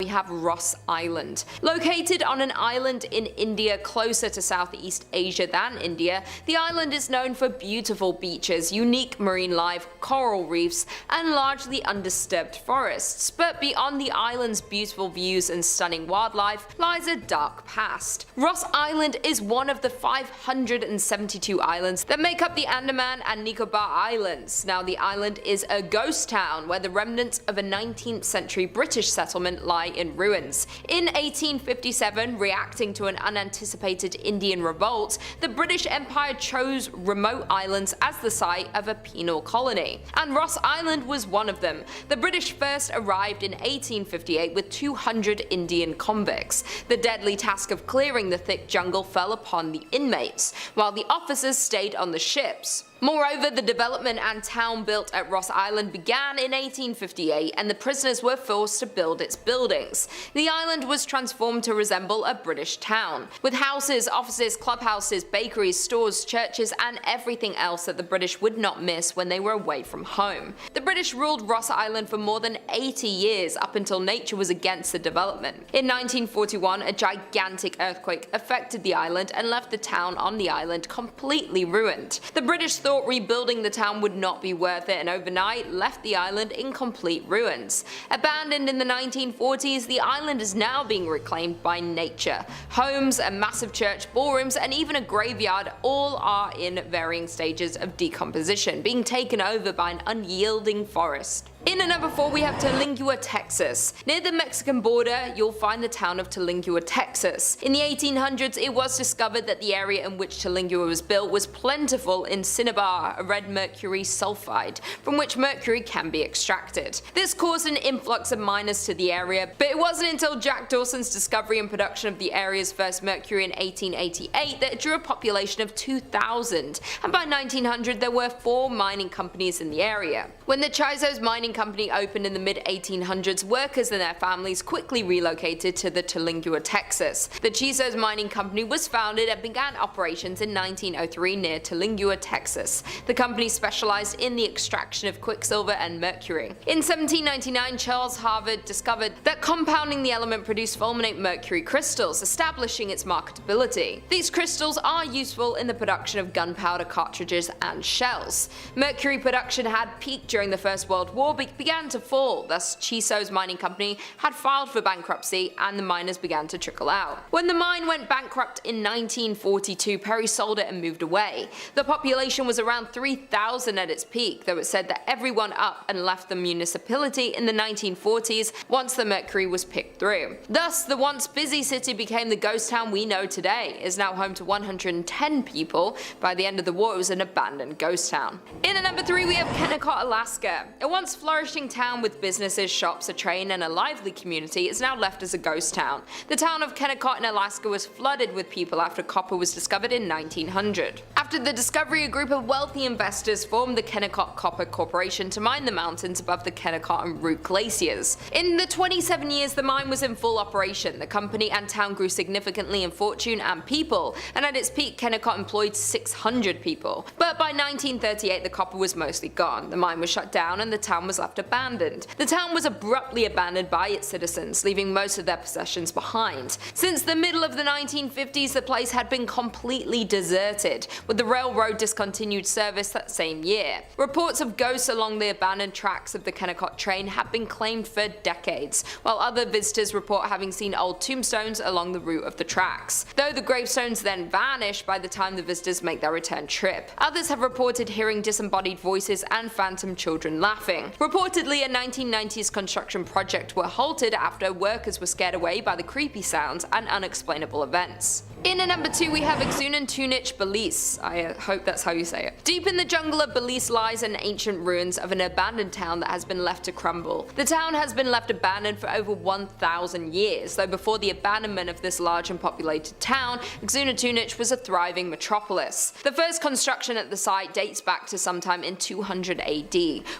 We have Ross Island. Located on an island in India closer to Southeast Asia than India, the island is known for beautiful beaches, unique marine life, coral reefs, and largely undisturbed forests. But beyond the island's beautiful views and stunning wildlife lies a dark past. Ross Island is one of the 572 islands that make up the Andaman and Nicobar Islands. Now, the island is a ghost town where the remnants of a 19th century British settlement lie in ruins. In 1857, reacting to an unanticipated Indian revolt, the British Empire chose remote islands as the site of a penal colony, and Ross Island was one of them. The British first arrived in 1858 with 200 Indian convicts. The deadly task of clearing the thick jungle fell upon the inmates, while the officers stayed on the ships. Moreover, the development and town built at Ross Island began in 1858, and the prisoners were forced to build its buildings. The island was transformed to resemble a British town, with houses, offices, clubhouses, bakeries, stores, churches, and everything else that the British would not miss when they were away from home. The British ruled Ross Island for more than 80 years, up until nature was against the development. In 1941, a gigantic earthquake affected the island and left the town on the island completely ruined. The British thought rebuilding the town would not be worth it, and overnight left the island in complete ruins. Abandoned in the 1940s, the island is now being reclaimed by nature. Homes, a massive church, ballrooms, and even a graveyard all are in varying stages of decomposition, being taken over by an unyielding forest. In at number 4, we have Terlingua, Texas. Near the Mexican border, you'll find the town of Terlingua, Texas. In the 1800s, it was discovered that the area in which Terlingua was built was plentiful in cinnabar, a red mercury sulfide, from which mercury can be extracted. This caused an influx of miners to the area, but it wasn't until Jack Dawson's discovery and production of the area's first mercury in 1888 that it drew a population of 2,000, and by 1900 there were 4 mining companies in the area. When the Chiso's mining company opened in the mid-1800s, workers and their families quickly relocated to the Terlingua, Texas. The Chiso's mining company was founded and began operations in 1903 near Terlingua, Texas. The company specialized in the extraction of quicksilver and mercury. In 1799, Charles Harvard discovered that compounding the element produced fulminate mercury crystals, establishing its marketability. These crystals are useful in the production of gunpowder cartridges and shells. Mercury production had peaked during the First World War, but began to fall, thus Chiso's mining company had filed for bankruptcy and the miners began to trickle out. When the mine went bankrupt in 1942, Perry sold it and moved away. The population was around 3,000 at its peak, though it said that everyone up and left the municipality in the 1940s once the mercury was picked through. Thus, the once busy city became the ghost town we know today. It is now home to 110 people. By the end of the war, it was an abandoned ghost town. In at number 3, we have Kennecott, Alaska. It once flourishing town with businesses, shops, a train, and a lively community is now left as a ghost town. The town of Kennecott in Alaska was flooded with people after copper was discovered in 1900. After the discovery, a group of wealthy investors formed the Kennecott Copper Corporation to mine the mountains above the Kennecott and Root glaciers. In the 27 years the mine was in full operation, the company and town grew significantly in fortune and people, and at its peak Kennecott employed 600 people. But by 1938 the copper was mostly gone, the mine was shut down and the town was left abandoned. The town was abruptly abandoned by its citizens, leaving most of their possessions behind. Since the middle of the 1950s, the place had been completely deserted, with the railroad discontinued service that same year. Reports of ghosts along the abandoned tracks of the Kennecott train have been claimed for decades, while other visitors report having seen old tombstones along the route of the tracks, though the gravestones then vanish by the time the visitors make their return trip. Others have reported hearing disembodied voices and phantom children laughing. Reportedly, a 1990s construction project were halted after workers were scared away by the creepy sounds and unexplainable events. In at number 2, we have Xunantunich, Belize. I hope that's how you say it. Deep in the jungle of Belize lies an ancient ruins of an abandoned town that has been left to crumble. The town has been left abandoned for over 1,000 years, though before the abandonment of this large and populated town, Xunantunich was a thriving metropolis. The first construction at the site dates back to sometime in 200 AD,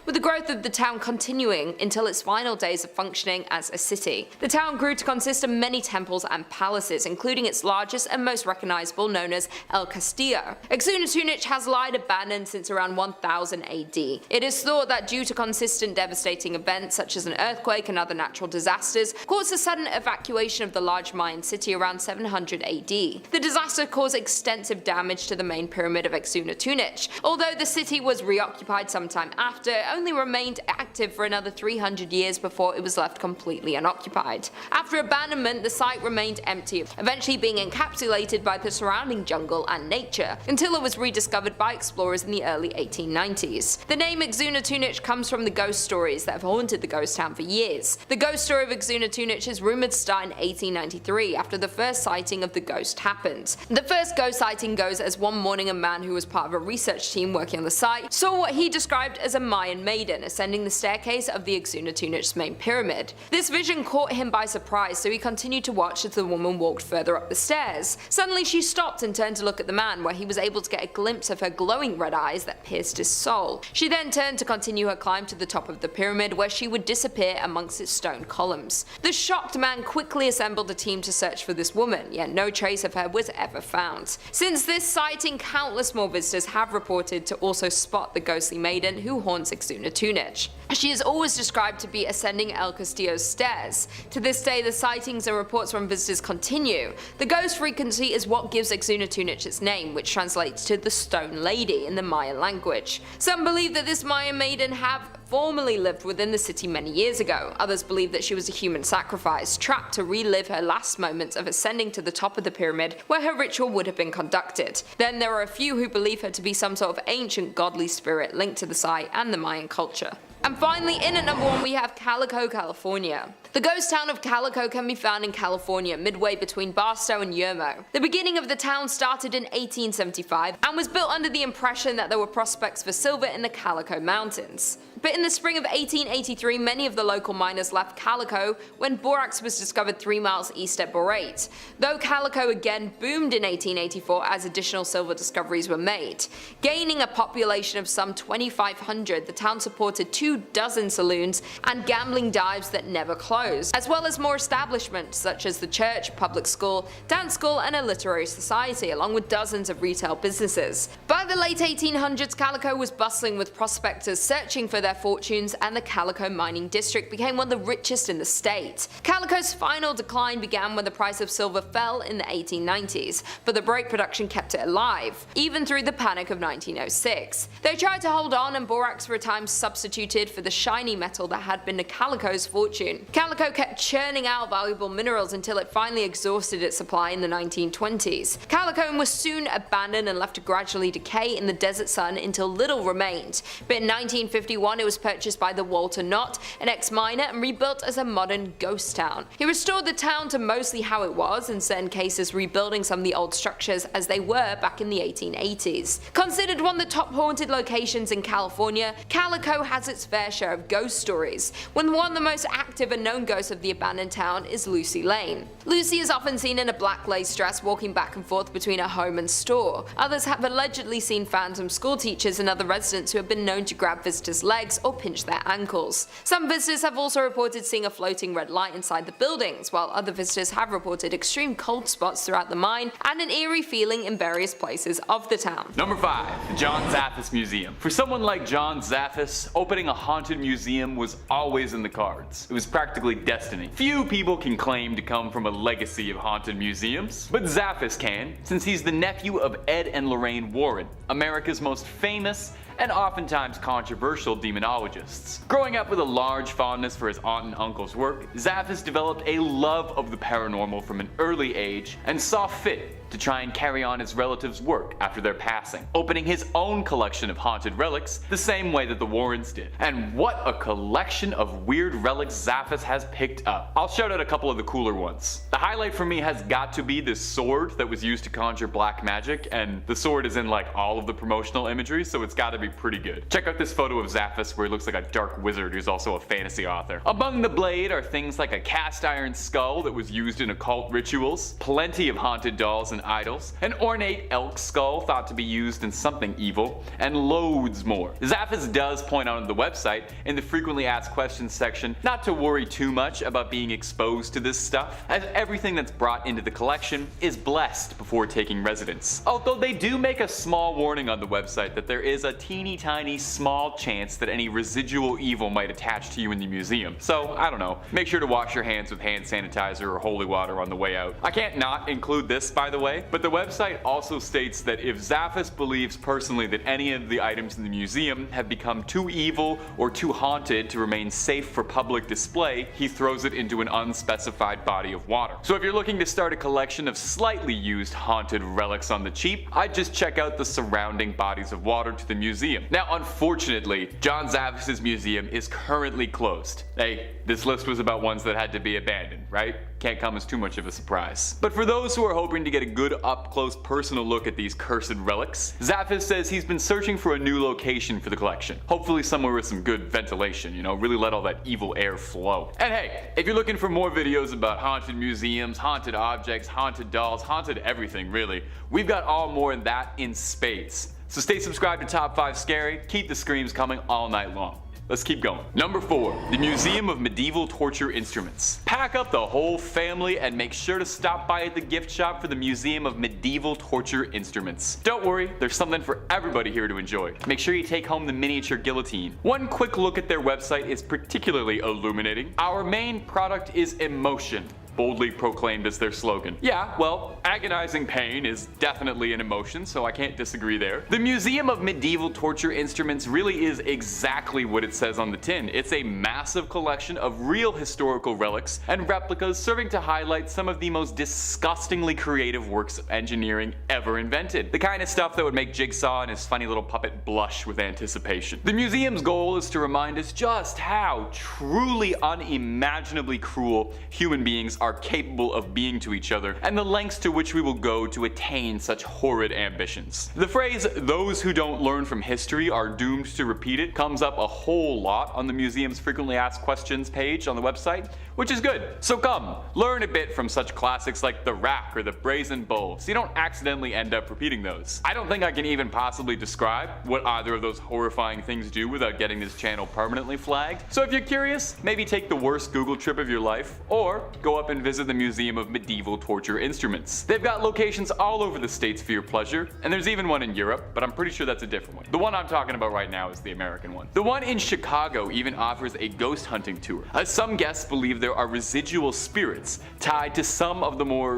with the growth of the town continuing until its final days of functioning as a city. The town grew to consist of many temples and palaces, including its largest and most recognizable, known as El Castillo. Xunantunich has lied abandoned since around 1000 AD. It is thought that due to consistent devastating events such as an earthquake and other natural disasters, caused a sudden evacuation of the large Mayan city around 700 AD. The disaster caused extensive damage to the main pyramid of Xunantunich. Although the city was reoccupied sometime after, it only remained active for another 300 years before it was left completely unoccupied. After abandonment, the site remained empty, eventually being encapsulated by the surrounding jungle and nature, until it was rediscovered by explorers in the early 1890s. The name Xunantunich comes from the ghost stories that have haunted the ghost town for years. The ghost story of Xunantunich is rumored to start in 1893, after the first sighting of the ghost happened. The first ghost sighting goes as one morning a man who was part of a research team working on the site saw what he described as a Mayan maiden ascending the staircase of the Xunantunich's main pyramid. This vision caught him by surprise, so he continued to watch as the woman walked further up the stairs. Suddenly she stopped and turned to look at the man, where he was able to get a glimpse of her glowing red eyes that pierced his soul. She then turned to continue her climb to the top of the pyramid, where she would disappear amongst its stone columns. The shocked man quickly assembled a team to search for this woman, yet no trace of her was ever found. Since this sighting, countless more visitors have reported to also spot the ghostly maiden who haunts Xunantunich. She is always described to be ascending El Castillo's stairs. To this day, the sightings and reports from visitors continue. The ghost frequency is what gives Xunantunich its name, which translates to the Stone Lady in the Mayan language. Some believe that this Mayan maiden have formerly lived within the city many years ago. Others believe that she was a human sacrifice, trapped to relive her last moments of ascending to the top of the pyramid where her ritual would have been conducted. Then there are a few who believe her to be some sort of ancient godly spirit linked to the site and the Mayan culture. And finally, in at number 1 we have Calico, California. The ghost town of Calico can be found in California, midway between Barstow and Yermo. The beginning of the town started in 1875 and was built under the impression that there were prospects for silver in the Calico Mountains. But in the spring of 1883, many of the local miners left Calico when borax was discovered 3 miles east at Borate. Though Calico again boomed in 1884 as additional silver discoveries were made. Gaining a population of some 2,500, the town supported 24 saloons and gambling dives that never closed, as well as more establishments such as the church, public school, dance school and a literary society, along with dozens of retail businesses. By the late 1800s, Calico was bustling with prospectors searching for their fortunes, and the Calico mining district became one of the richest in the state. Calico's final decline began when the price of silver fell in the 1890s, but the break production kept it alive, even through the panic of 1906. They tried to hold on, and borax for a time substituted for the shiny metal that had been the Calico's fortune. Calico kept churning out valuable minerals until it finally exhausted its supply in the 1920s. Calico was soon abandoned and left to gradually decay in the desert sun until little remained, but in 1951 it was purchased by the Walter Knott, an ex-miner, and rebuilt as a modern ghost town. He restored the town to mostly how it was, in certain cases rebuilding some of the old structures as they were back in the 1880s. Considered one of the top haunted locations in California, Calico has its fair share of ghost stories, when one of the most active and known ghosts of the abandoned town is Lucy Lane. Lucy is often seen in a black lace dress walking back and forth between her home and store. Others have allegedly seen phantom school teachers and other residents who have been known to grab visitors' legs or pinch their ankles. Some visitors have also reported seeing a floating red light inside the buildings, while other visitors have reported extreme cold spots throughout the mine and an eerie feeling in various places of the town. Number 5. The John Zaffis Museum. For someone like John Zaffis, opening a haunted museum was always in the cards. It was practically destiny. Few people can claim to come from a legacy of haunted museums, but Zaffis can, since he's the nephew of Ed and Lorraine Warren, America's most famous and oftentimes controversial demonologists. Growing up with a large fondness for his aunt and uncle's work, Zaffis developed a love of the paranormal from an early age and saw fit to try and carry on his relatives' work after their passing, opening his own collection of haunted relics the same way that the Warrens did. And what a collection of weird relics Zaffis has picked up. I'll shout out a couple of the cooler ones. The highlight for me has got to be this sword that was used to conjure black magic, and the sword is in like all of the promotional imagery, so it's got to be be pretty good. Check out this photo of Zaffis where he looks like a dark wizard who's also a fantasy author. Among the blade are things like a cast iron skull that was used in occult rituals, plenty of haunted dolls and idols, an ornate elk skull thought to be used in something evil, and loads more. Zaffis does point out on the website in the frequently asked questions section not to worry too much about being exposed to this stuff, as everything that's brought into the collection is blessed before taking residence. Although they do make a small warning on the website that there is a teeny tiny small chance that any residual evil might attach to you in the museum. So, I don't know, make sure to wash your hands with hand sanitizer or holy water on the way out. I can't not include this, by the way, but the website also states that if Zaffis believes personally that any of the items in the museum have become too evil or too haunted to remain safe for public display, he throws it into an unspecified body of water. So if you're looking to start a collection of slightly used haunted relics on the cheap, I'd just check out the surrounding bodies of water to the museum. Now, unfortunately, John Zaffis' museum is currently closed. Hey, this list was about ones that had to be abandoned, right? Can't come as too much of a surprise. But for those who are hoping to get a good up-close personal look at these cursed relics, Zaffis says he's been searching for a new location for the collection. Hopefully somewhere with some good ventilation, you know, really let all that evil air flow. And hey, if you're looking for more videos about haunted museums, haunted objects, haunted dolls, haunted everything really, we've got all more than that in spades. So stay subscribed to Top 5 Scary, keep the screams coming all night long. Let's keep going. Number 4, the Museum of Medieval Torture Instruments. Pack up the whole family and make sure to stop by at the gift shop for the Museum of Medieval Torture Instruments. Don't worry, there's something for everybody here to enjoy. Make sure you take home the miniature guillotine. One quick look at their website is particularly illuminating. Our main product is emotion, boldly proclaimed as their slogan. Yeah, well, agonizing pain is definitely an emotion, so I can't disagree there. The Museum of Medieval Torture Instruments really is exactly what it says on the tin. It's a massive collection of real historical relics and replicas serving to highlight some of the most disgustingly creative works of engineering ever invented. The kind of stuff that would make Jigsaw and his funny little puppet blush with anticipation. The museum's goal is to remind us just how truly unimaginably cruel human beings are capable of being to each other, and the lengths to which we will go to attain such horrid ambitions. The phrase, "those who don't learn from history are doomed to repeat it," comes up a whole lot on the museum's frequently asked questions page on the website, which is good. So come, learn a bit from such classics like the Rack or the Brazen Bull, so you don't accidentally end up repeating those. I don't think I can even possibly describe what either of those horrifying things do without getting this channel permanently flagged. So if you're curious, maybe take the worst Google trip of your life, or go up and visit the Museum of Medieval Torture Instruments. They've got locations all over the States for your pleasure, and there's even one in Europe, but I'm pretty sure that's a different one. The one I'm talking about right now is the American one. The one in Chicago even offers a ghost hunting tour, as some guests believe there are residual spirits tied to some of the more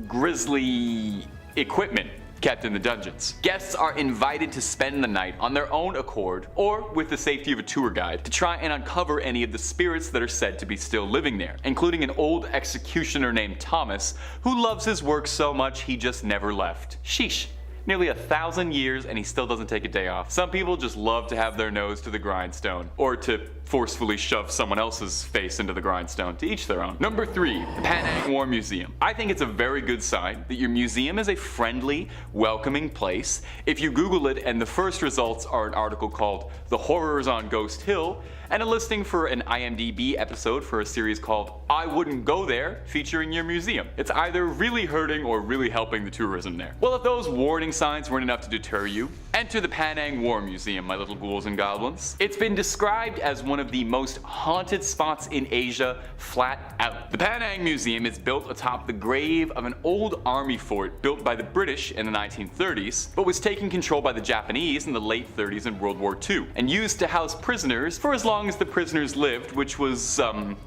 grisly equipment kept in the dungeons. Guests are invited to spend the night on their own accord or with the safety of a tour guide to try and uncover any of the spirits that are said to be still living there, including an old executioner named Thomas who loves his work so much he just never left. Sheesh. Nearly 1,000 years and he still doesn't take a day off. Some people just love to have their nose to the grindstone, or to forcefully shove someone else's face into the grindstone. To each their own. Number 3, the Penang War Museum. I think it's a very good sign that your museum is a friendly, welcoming place. If you Google it and the first results are an article called "The Horrors on Ghost Hill," and a listing for an IMDb episode for a series called "I Wouldn't Go There," featuring your museum. It's either really hurting or really helping the tourism there. Well, if those warning signs weren't enough to deter you, enter the Penang War Museum, my little ghouls and goblins. It's been described as one of the most haunted spots in Asia, flat out. The Penang Museum is built atop the grave of an old army fort built by the British in the 1930s, but was taken control by the Japanese in the late 30s in World War II, and used to house prisoners for as long as the prisoners lived, which was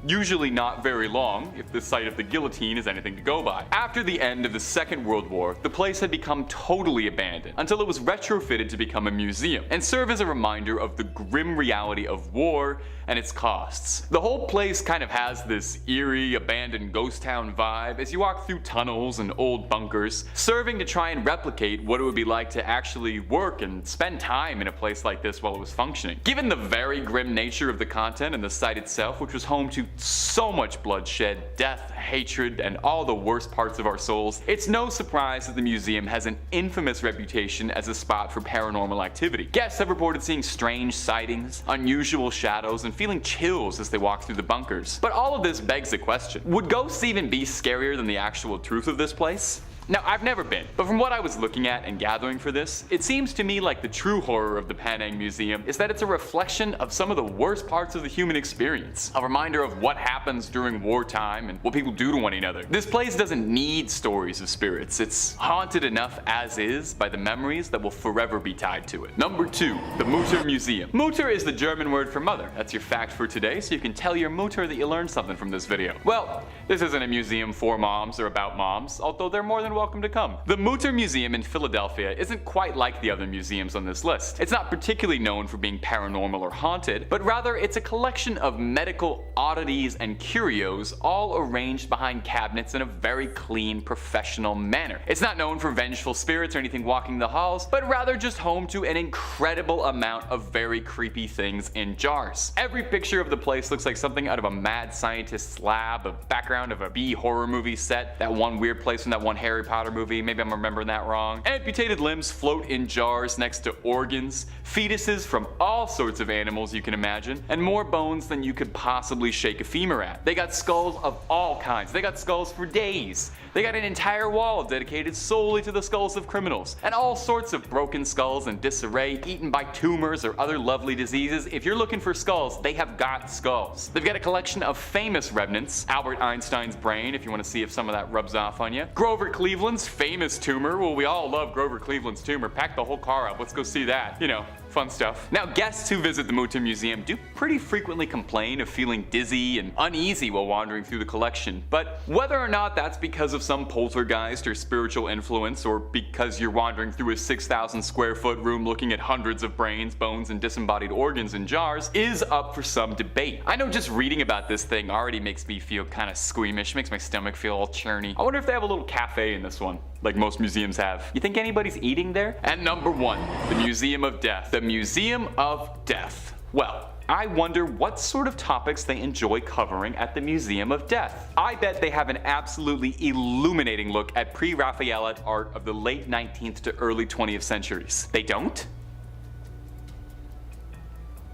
usually not very long, if the site of the guillotine is anything to go by. After the end of the Second World War, the place had become totally abandoned, until it was retrofitted to become a museum, and serve as a reminder of the grim reality of war and its costs. The whole place kind of has this eerie, abandoned ghost town vibe as you walk through tunnels and old bunkers, serving to try and replicate what it would be like to actually work and spend time in a place like this while it was functioning. Given the very grim nature of the content and the site itself, which was home to so much bloodshed, death, hatred, and all the worst parts of our souls, it's no surprise that the museum has an infamous infamous reputation as a spot for paranormal activity. Guests have reported seeing strange sightings, unusual shadows, and feeling chills as they walk through the bunkers. But all of this begs the question, would ghosts even be scarier than the actual truth of this place? Now, I've never been, but from what I was looking at and gathering for this, it seems to me like the true horror of the Penang Museum is that it's a reflection of some of the worst parts of the human experience. A reminder of what happens during wartime and what people do to one another. This place doesn't need stories of spirits. It's haunted enough as is by the memories that will forever be tied to it. Number 2, the Mutter Museum. Mutter is the German word for mother. That's your fact for today, so you can tell your Mutter that you learned something from this video. Well, this isn't a museum for moms or about moms, although they're more than welcome to come. The Mutter Museum in Philadelphia isn't quite like the other museums on this list. It's not particularly known for being paranormal or haunted, but rather it's a collection of medical oddities and curios all arranged behind cabinets in a very clean, professional manner. It's not known for vengeful spirits or anything walking the halls, but rather just home to an incredible amount of very creepy things in jars. Every picture of the place looks like something out of a mad scientist's lab, a background of a B horror movie set, that one weird place from that one Harry Potter movie, maybe I'm remembering that wrong. Amputated limbs float in jars next to organs, fetuses from all sorts of animals you can imagine, and more bones than you could possibly shake a femur at. They got skulls of all kinds. They got skulls for days. They got an entire wall dedicated solely to the skulls of criminals, and all sorts of broken skulls in disarray, eaten by tumors or other lovely diseases. If you're looking for skulls, they have got skulls. They've got a collection of famous remnants, Albert Einstein's brain, if you want to see if some of that rubs off on you. Grover Cleveland's famous tumor. Well, we all love Grover Cleveland's tumor. Pack the whole car up. Let's go see that. You know, fun stuff. Now, guests who visit the Mutter Museum do pretty frequently complain of feeling dizzy and uneasy while wandering through the collection, but whether or not that's because of some poltergeist or spiritual influence, or because you're wandering through a 6,000 square foot room looking at hundreds of brains, bones, and disembodied organs in jars, is up for some debate. I know just reading about this thing already makes me feel kind of squeamish, makes my stomach feel all churny. I wonder if they have a little cafe in this one, like most museums have. You think anybody's eating there? And number 1, the Museum of Death. The Museum of Death. Well, I wonder what sort of topics they enjoy covering at the Museum of Death. I bet they have an absolutely illuminating look at pre-Raphaelite art of the late 19th to early 20th centuries. They don't?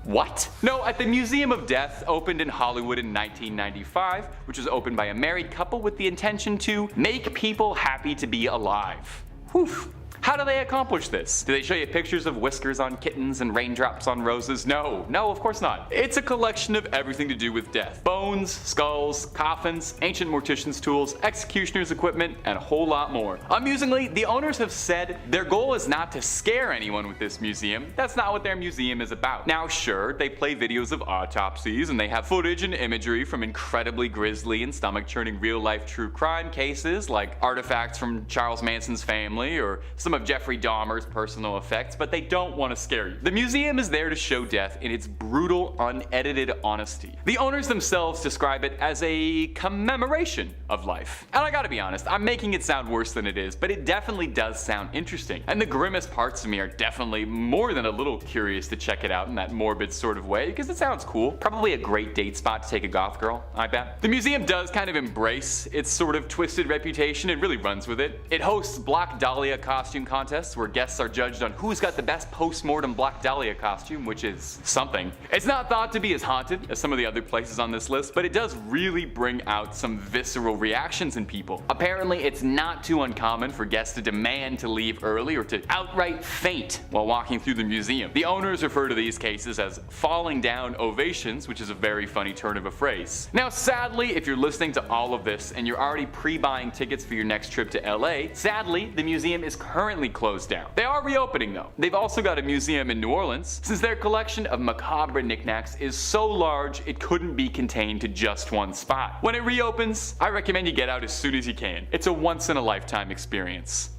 What? No, at the Museum of Death, opened in Hollywood in 1995, which was opened by a married couple with the intention to make people happy to be alive. Whew. How do they accomplish this? Do they show you pictures of whiskers on kittens and raindrops on roses? No, of course not. It's a collection of everything to do with death. Bones, skulls, coffins, ancient mortician's tools, executioner's equipment, and a whole lot more. Amusingly, the owners have said their goal is not to scare anyone with this museum. That's not what their museum is about. Now sure, they play videos of autopsies and they have footage and imagery from incredibly grisly and stomach-churning real-life true crime cases like artifacts from Charles Manson's family or some of Jeffrey Dahmer's personal effects, but they don't want to scare you. The museum is there to show death in its brutal, unedited honesty. The owners themselves describe it as a commemoration of life. And I gotta be honest, I'm making it sound worse than it is, but it definitely does sound interesting. And the grimmest parts of me are definitely more than a little curious to check it out in that morbid sort of way, because it sounds cool. Probably a great date spot to take a goth girl, I bet. The museum does kind of embrace its sort of twisted reputation and really runs with it. It hosts Black Dahlia costume contests where guests are judged on who's got the best post-mortem Black Dahlia costume, which is something. It's not thought to be as haunted as some of the other places on this list, but it does really bring out some visceral reactions in people. Apparently, it's not too uncommon for guests to demand to leave early or to outright faint while walking through the museum. The owners refer to these cases as falling down ovations, which is a very funny turn of a phrase. Now, sadly, if you're listening to all of this and you're already pre-buying tickets for your next trip to LA, sadly, the museum is currently closed down. They are reopening though. They've also got a museum in New Orleans, since their collection of macabre knickknacks is so large it couldn't be contained to just one spot. When it reopens, I recommend you get out as soon as you can. It's a once-in-a-lifetime experience.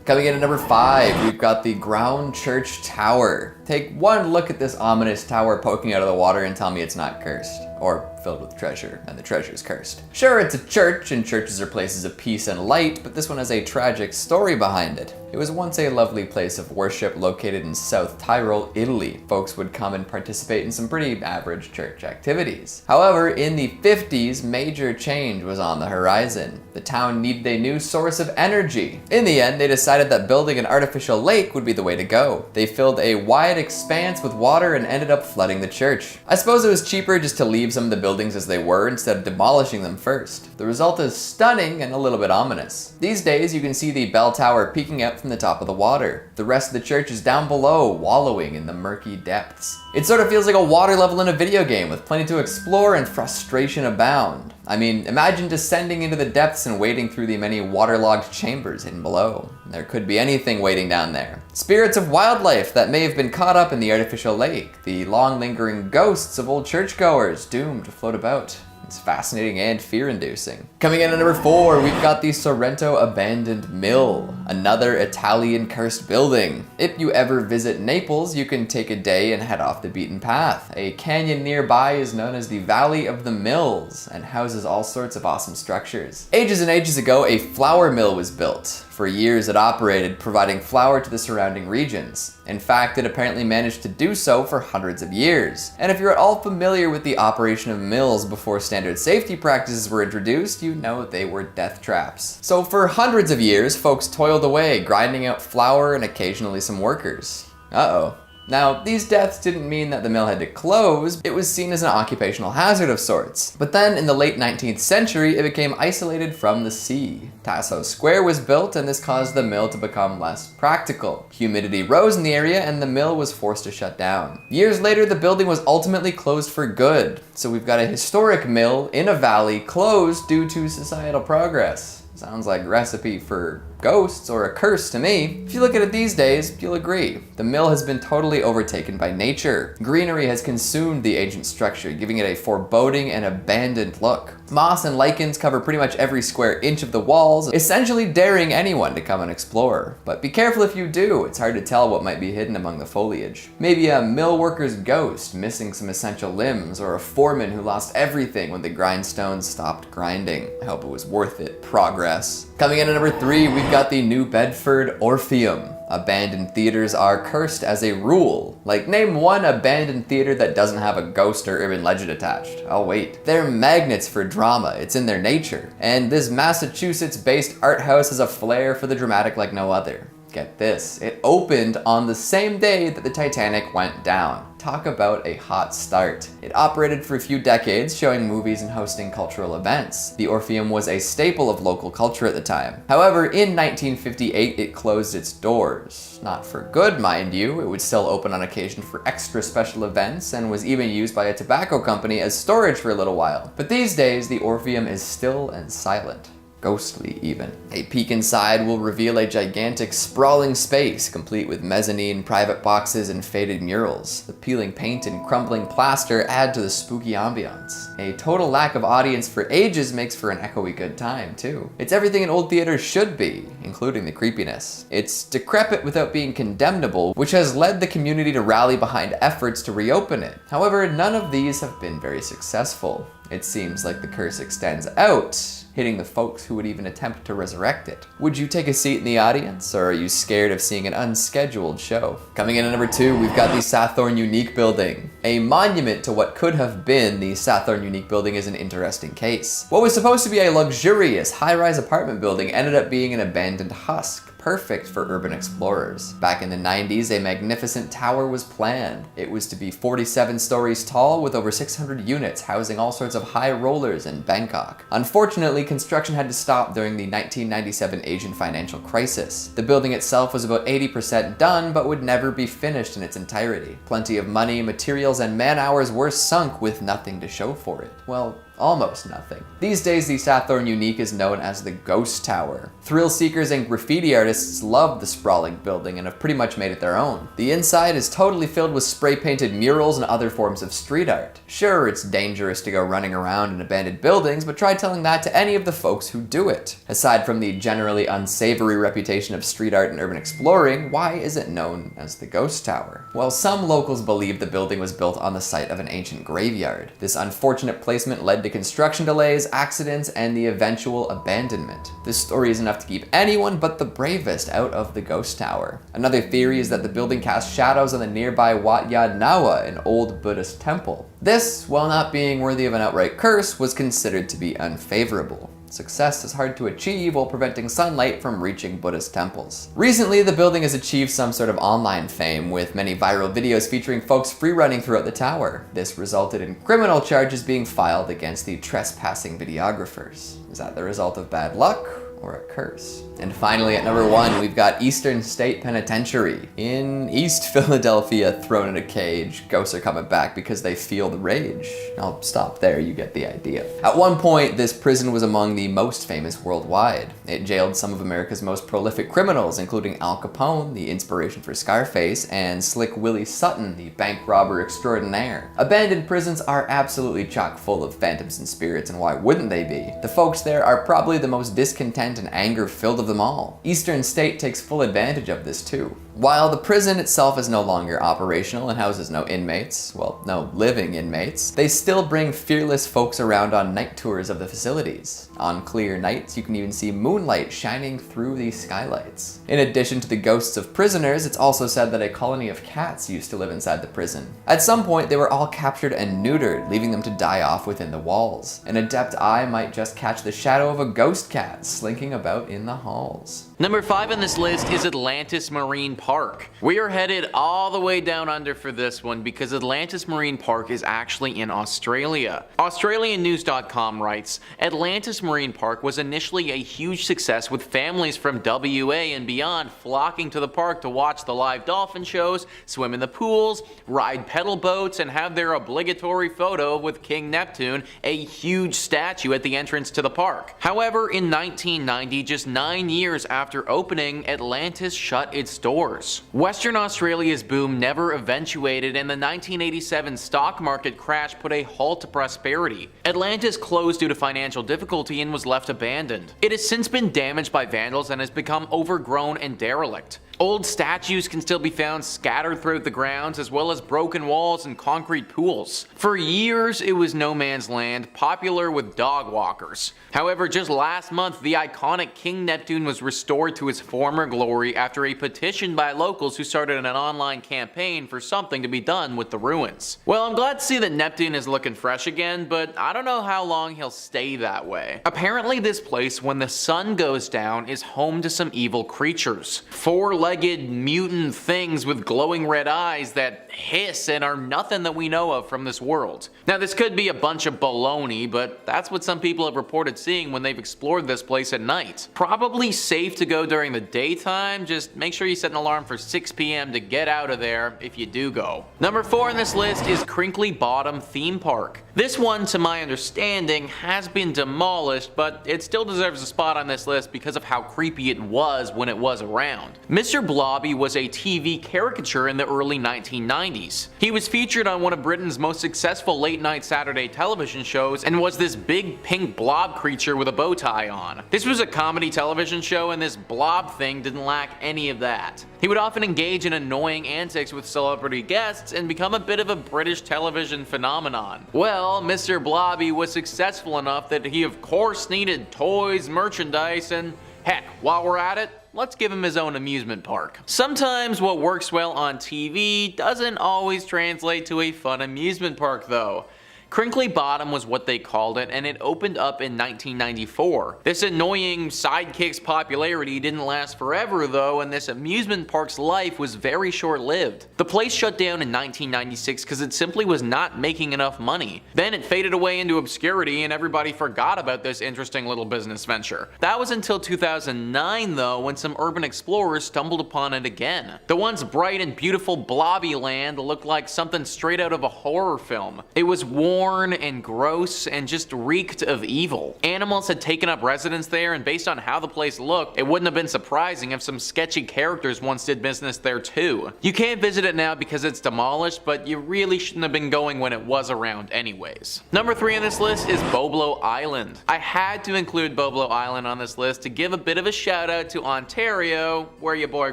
Coming in at number 5, we've got the Graun Church Tower. Take one look at this ominous tower poking out of the water and tell me it's not cursed. or filled with treasure, and the treasure's cursed. Sure, it's a church, and churches are places of peace and light, but this one has a tragic story behind it. It was once a lovely place of worship located in South Tyrol, Italy. Folks would come and participate in some pretty average church activities. However, in the 50s, major change was on the horizon. The town needed a new source of energy. In the end, they decided that building an artificial lake would be the way to go. They filled a wide expanse with water and ended up flooding the church. I suppose it was cheaper just to leave some of the buildings as they were instead of demolishing them first. The result is stunning and a little bit ominous. These days, you can see the bell tower peeking out from the top of the water. The rest of the church is down below, wallowing in the murky depths. It sort of feels like a water level in a video game with plenty to explore and frustration abound. I mean, imagine descending into the depths and wading through the many waterlogged chambers hidden below. There could be anything waiting down there. Spirits of wildlife that may have been caught up in the artificial lake. The long lingering ghosts of old churchgoers doomed to float about. It's fascinating and fear-inducing. Coming in at number 4, we've got the Sorrento Abandoned Mill, another Italian cursed building. If you ever visit Naples, you can take a day and head off the beaten path. A canyon nearby is known as the Valley of the Mills and houses all sorts of awesome structures. Ages and ages ago, a flour mill was built. For years it operated, providing flour to the surrounding regions. In fact, it apparently managed to do so for hundreds of years. And if you're at all familiar with the operation of mills before standard safety practices were introduced, you know they were death traps. So for hundreds of years, folks toiled away, grinding out flour and occasionally some workers. Uh-oh. Now, these deaths didn't mean that the mill had to close, it was seen as an occupational hazard of sorts. But then, in the late 19th century, it became isolated from the sea. Tasso Square was built, and this caused the mill to become less practical. Humidity rose in the area, and the mill was forced to shut down. Years later, the building was ultimately closed for good. So we've got a historic mill in a valley closed due to societal progress. Sounds like a recipe for ghosts or a curse to me. If you look at it these days, you'll agree. The mill has been totally overtaken by nature. Greenery has consumed the ancient structure, giving it a foreboding and abandoned look. Moss and lichens cover pretty much every square inch of the walls, essentially daring anyone to come and explore. But be careful if you do, it's hard to tell what might be hidden among the foliage. Maybe a mill worker's ghost missing some essential limbs, or a foreman who lost everything when the grindstones stopped grinding. I hope it was worth it. Progress. Coming in at number 3, we've got the New Bedford Orpheum. Abandoned theaters are cursed as a rule. Like, name one abandoned theater that doesn't have a ghost or urban legend attached. I'll wait. They're magnets for drama, it's in their nature. And this Massachusetts-based art house has a flair for the dramatic like no other. Get this, it opened on the same day that the Titanic went down. Talk about a hot start. It operated for a few decades, showing movies and hosting cultural events. The Orpheum was a staple of local culture at the time. However, in 1958, it closed its doors. Not for good, mind you. It would still open on occasion for extra special events and was even used by a tobacco company as storage for a little while. But these days, the Orpheum is still and silent. Ghostly, even. A peek inside will reveal a gigantic, sprawling space, complete with mezzanine, private boxes, and faded murals. The peeling paint and crumbling plaster add to the spooky ambiance. A total lack of audience for ages makes for an echoey good time, too. It's everything an old theater should be, including the creepiness. It's decrepit without being condemnable, which has led the community to rally behind efforts to reopen it. However, none of these have been very successful. It seems like the curse extends out, hitting the folks who would even attempt to resurrect it. Would you take a seat in the audience, or are you scared of seeing an unscheduled show? Coming in at number 2, we've got the Sathorn Unique Building. A monument to what could have been, the Sathorn Unique Building is an interesting case. What was supposed to be a luxurious, high-rise apartment building ended up being an abandoned husk. Perfect for urban explorers. Back in the 90s, a magnificent tower was planned. It was to be 47 stories tall with over 600 units, housing all sorts of high rollers in Bangkok. Unfortunately, construction had to stop during the 1997 Asian financial crisis. The building itself was about 80% done, but would never be finished in its entirety. Plenty of money, materials, and man-hours were sunk with nothing to show for it. Well, Almost nothing. These days, the Sathorn Unique is known as the Ghost Tower. Thrill seekers and graffiti artists love the sprawling building and have pretty much made it their own. The inside is totally filled with spray-painted murals and other forms of street art. Sure, it's dangerous to go running around in abandoned buildings, but try telling that to any of the folks who do it. Aside from the generally unsavory reputation of street art and urban exploring, why is it known as the Ghost Tower? Well, some locals believe the building was built on the site of an ancient graveyard. This unfortunate placement led to construction delays, accidents, and the eventual abandonment. This story is enough to keep anyone but the bravest out of the Ghost Tower. Another theory is that the building cast shadows on the nearby Wat Yad Nawa, an old Buddhist temple. This, while not being worthy of an outright curse, was considered to be unfavorable. Success is hard to achieve while preventing sunlight from reaching Buddhist temples. Recently, the building has achieved some sort of online fame, with many viral videos featuring folks free-running throughout the tower. This resulted in criminal charges being filed against the trespassing videographers. Is that the result of bad luck or a curse? And finally, at number 1, we've got Eastern State Penitentiary. In East Philadelphia, thrown in a cage, ghosts are coming back because they feel the rage. I'll stop there, you get the idea. At one point, this prison was among the most famous worldwide. It jailed some of America's most prolific criminals, including Al Capone, the inspiration for Scarface, and Slick Willie Sutton, the bank robber extraordinaire. Abandoned prisons are absolutely chock full of phantoms and spirits, and why wouldn't they be? The folks there are probably the most discontent and anger-filled of them all. Eastern State takes full advantage of this too. While the prison itself is no longer operational and houses no inmates, well, no living inmates, they still bring fearless folks around on night tours of the facilities. On clear nights, you can even see moonlight shining through these skylights. In addition to the ghosts of prisoners, it's also said that a colony of cats used to live inside the prison. At some point, they were all captured and neutered, leaving them to die off within the walls. An adept eye might just catch the shadow of a ghost cat slinking about in the halls. Number 5 on this list is Atlantis Marine Park. We are headed all the way down under for this one because Atlantis Marine Park is actually in Australia. AustralianNews.com writes, Atlantis Marine Park was initially a huge success with families from WA and beyond flocking to the park to watch the live dolphin shows, swim in the pools, ride pedal boats, and have their obligatory photo with King Neptune, a huge statue at the entrance to the park. However, in 1990, just 9 years after opening, Atlantis shut its doors. Western Australia's boom never eventuated, and the 1987 stock market crash put a halt to prosperity. Atlantis closed due to financial difficulty and was left abandoned. It has since been damaged by vandals and has become overgrown and derelict. Old statues can still be found scattered throughout the grounds, as well as broken walls and concrete pools. For years, it was no man's land, popular with dog walkers. However, just last month, the iconic King Neptune was restored to its former glory after a petition by locals who started an online campaign for something to be done with the ruins. Well, I'm glad to see that Neptune is looking fresh again, but I don't know how long he'll stay that way. Apparently, this place, when the sun goes down, is home to some evil creatures. Four-legged mutant things with glowing red eyes that hiss and are nothing that we know of from this world. Now, this could be a bunch of baloney, but that's what some people have reported seeing when they've explored this place at night. Probably safe to go during the daytime, just make sure you set an alarm for 6 p.m. to get out of there if you do go. Number 4 on this list is Crinkly Bottom Theme Park. This one, to my understanding, has been demolished, but it still deserves a spot on this list because of how creepy it was when it was around. Mr. Blobby was a TV caricature in the early 1990s. He was featured on one of Britain's most successful late-night Saturday television shows and was this big pink blob creature with a bow tie on. This was a comedy television show, and this blob thing didn't lack any of that. He would often engage in annoying antics with celebrity guests and become a bit of a British television phenomenon. Well, Mr. Blobby was successful enough that he of course needed toys, merchandise, and heck, while we're at it, let's give him his own amusement park. Sometimes what works well on TV doesn't always translate to a fun amusement park though. Crinkly Bottom was what they called it, and it opened up in 1994. This annoying sidekick's popularity didn't last forever though, and this amusement park's life was very short-lived. The place shut down in 1996 because it simply was not making enough money. Then it faded away into obscurity and everybody forgot about this interesting little business venture. That was until 2009 though, when some urban explorers stumbled upon it again. The once bright and beautiful Blobby Land looked like something straight out of a horror film. It was warm worn and gross and just reeked of evil. Animals had taken up residence there, and based on how the place looked, it wouldn't have been surprising if some sketchy characters once did business there too. You can't visit it now because it's demolished, but you really shouldn't have been going when it was around anyways. Number 3 on this list is Boblo Island. I had to include Boblo Island on this list to give a bit of a shout out to Ontario, where your boy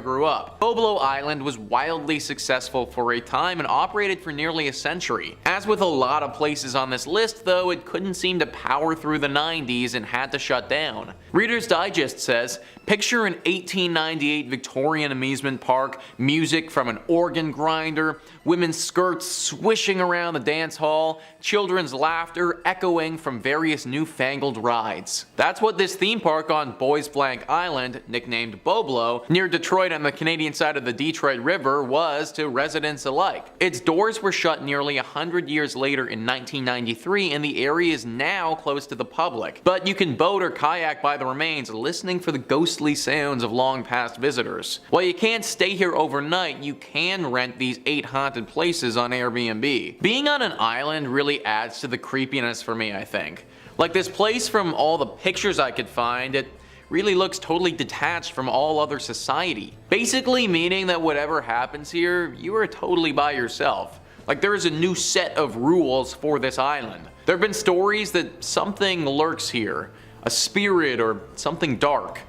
grew up. Boblo Island was wildly successful for a time and operated for nearly a century. As with a lot of places on this list though, it couldn't seem to power through the 90s and had to shut down. Reader's Digest says, picture an 1898 Victorian amusement park, music from an organ grinder, women's skirts swishing around the dance hall, children's laughter echoing from various newfangled rides. That's what this theme park on Bois Blanc Island, nicknamed Boblo, near Detroit on the Canadian side of the Detroit River, was to residents alike. Its doors were shut nearly 100 years later in 1993, and the area is now closed to the public. But you can boat or kayak by the remains, listening for the ghostly sounds of long past visitors. While you can't stay here overnight, you can rent these 8 haunted places on Airbnb. Being on an island really adds to the creepiness for me, I think. Like this place, from all the pictures I could find, it really looks totally detached from all other society. Basically meaning that whatever happens here, you are totally by yourself. Like there is a new set of rules for this island. There have been stories that something lurks here, a spirit or something dark.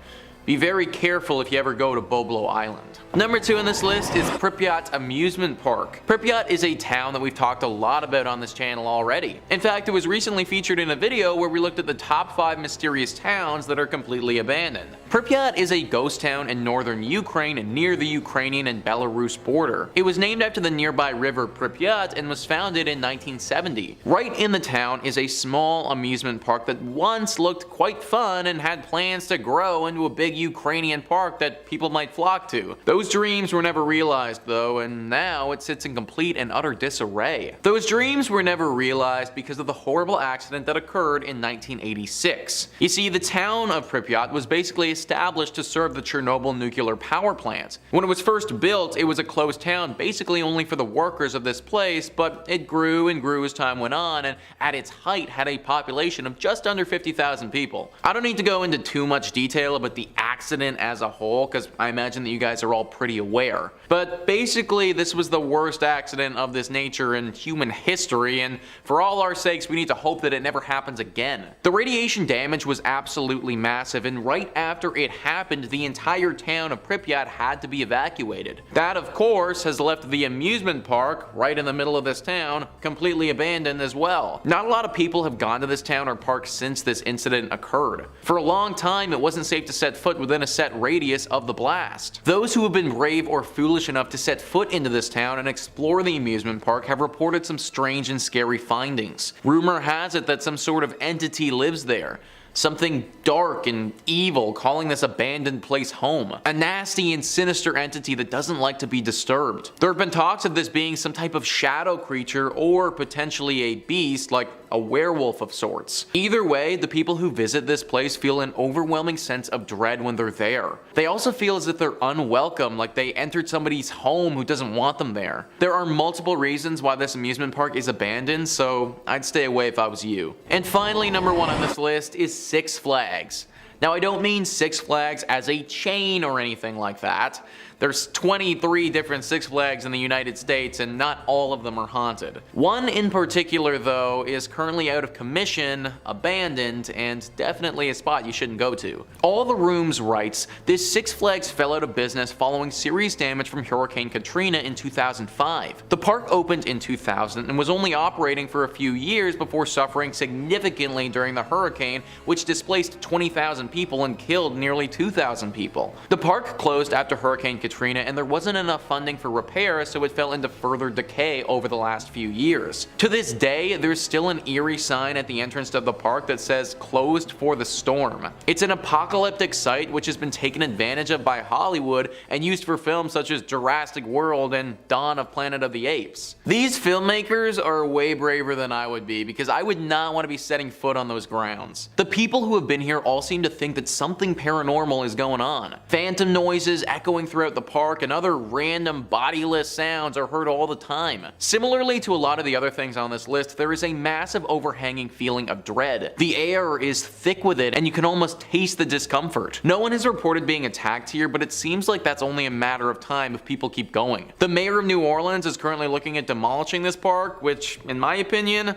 Be very careful if you ever go to Boblo Island. Number 2 on this list is Pripyat Amusement Park. Pripyat is a town that we've talked a lot about on this channel already. In fact, it was recently featured in a video where we looked at the top 5 mysterious towns that are completely abandoned. Pripyat is a ghost town in northern Ukraine and near the Ukrainian and Belarus border. It was named after the nearby river Pripyat and was founded in 1970. Right in the town is a small amusement park that once looked quite fun and had plans to grow into a big Ukrainian park that people might flock to. Those dreams were never realized though, and now it sits in complete and utter disarray. Those dreams were never realized because of the horrible accident that occurred in 1986. You see, the town of Pripyat was basically established to serve the Chernobyl nuclear power plant. When it was first built, it was a closed town basically only for the workers of this place, but it grew and grew as time went on, and at its height had a population of just under 50,000 people. I don't need to go into too much detail about the accident as a whole, because I imagine that you guys are all pretty aware. But basically, this was the worst accident of this nature in human history, and for all our sakes, we need to hope that it never happens again. The radiation damage was absolutely massive, and right after it happened, the entire town of Pripyat had to be evacuated. That, of course, has left the amusement park, right in the middle of this town, completely abandoned as well. Not a lot of people have gone to this town or park since this incident occurred. For a long time, it wasn't safe to set foot within a set radius of the blast. Those who have been brave or foolish enough to set foot into this town and explore the amusement park have reported some strange and scary findings. Rumor has it that some sort of entity lives there. Something dark and evil calling this abandoned place home. A nasty and sinister entity that doesn't like to be disturbed. There have been talks of this being some type of shadow creature or potentially a beast, like a werewolf of sorts. Either way, the people who visit this place feel an overwhelming sense of dread when they're there. They also feel as if they're unwelcome, like they entered somebody's home who doesn't want them there. There are multiple reasons why this amusement park is abandoned, so I'd stay away if I was you. And finally, number 1 on this list is Six Flags. Now, I don't mean Six Flags as a chain or anything like that. There's 23 different Six Flags in the United States, and not all of them are haunted. One in particular, though, is currently out of commission, abandoned, and definitely a spot you shouldn't go to. All the Rooms writes, this Six Flags fell out of business following serious damage from Hurricane Katrina in 2005. The park opened in 2000 and was only operating for a few years before suffering significantly during the hurricane, which displaced 20,000 people and killed nearly 2,000 people. The park closed after Hurricane Katrina, and there wasn't enough funding for repairs, so it fell into further decay over the last few years. To this day, there's still an eerie sign at the entrance to the park that says closed for the storm. It's an apocalyptic site which has been taken advantage of by Hollywood and used for films such as Jurassic World and Dawn of Planet of the Apes. These filmmakers are way braver than I would be, because I would not want to be setting foot on those grounds. The people who have been here all seem to think that something paranormal is going on. Phantom noises echoing throughout throughout the park, and other random bodiless sounds are heard all the time. Similarly to a lot of the other things on this list, there is a massive overhanging feeling of dread. The air is thick with it, and you can almost taste the discomfort. No one has reported being attacked here, but it seems like that's only a matter of time if people keep going. The mayor of New Orleans is currently looking at demolishing this park, which, in my opinion,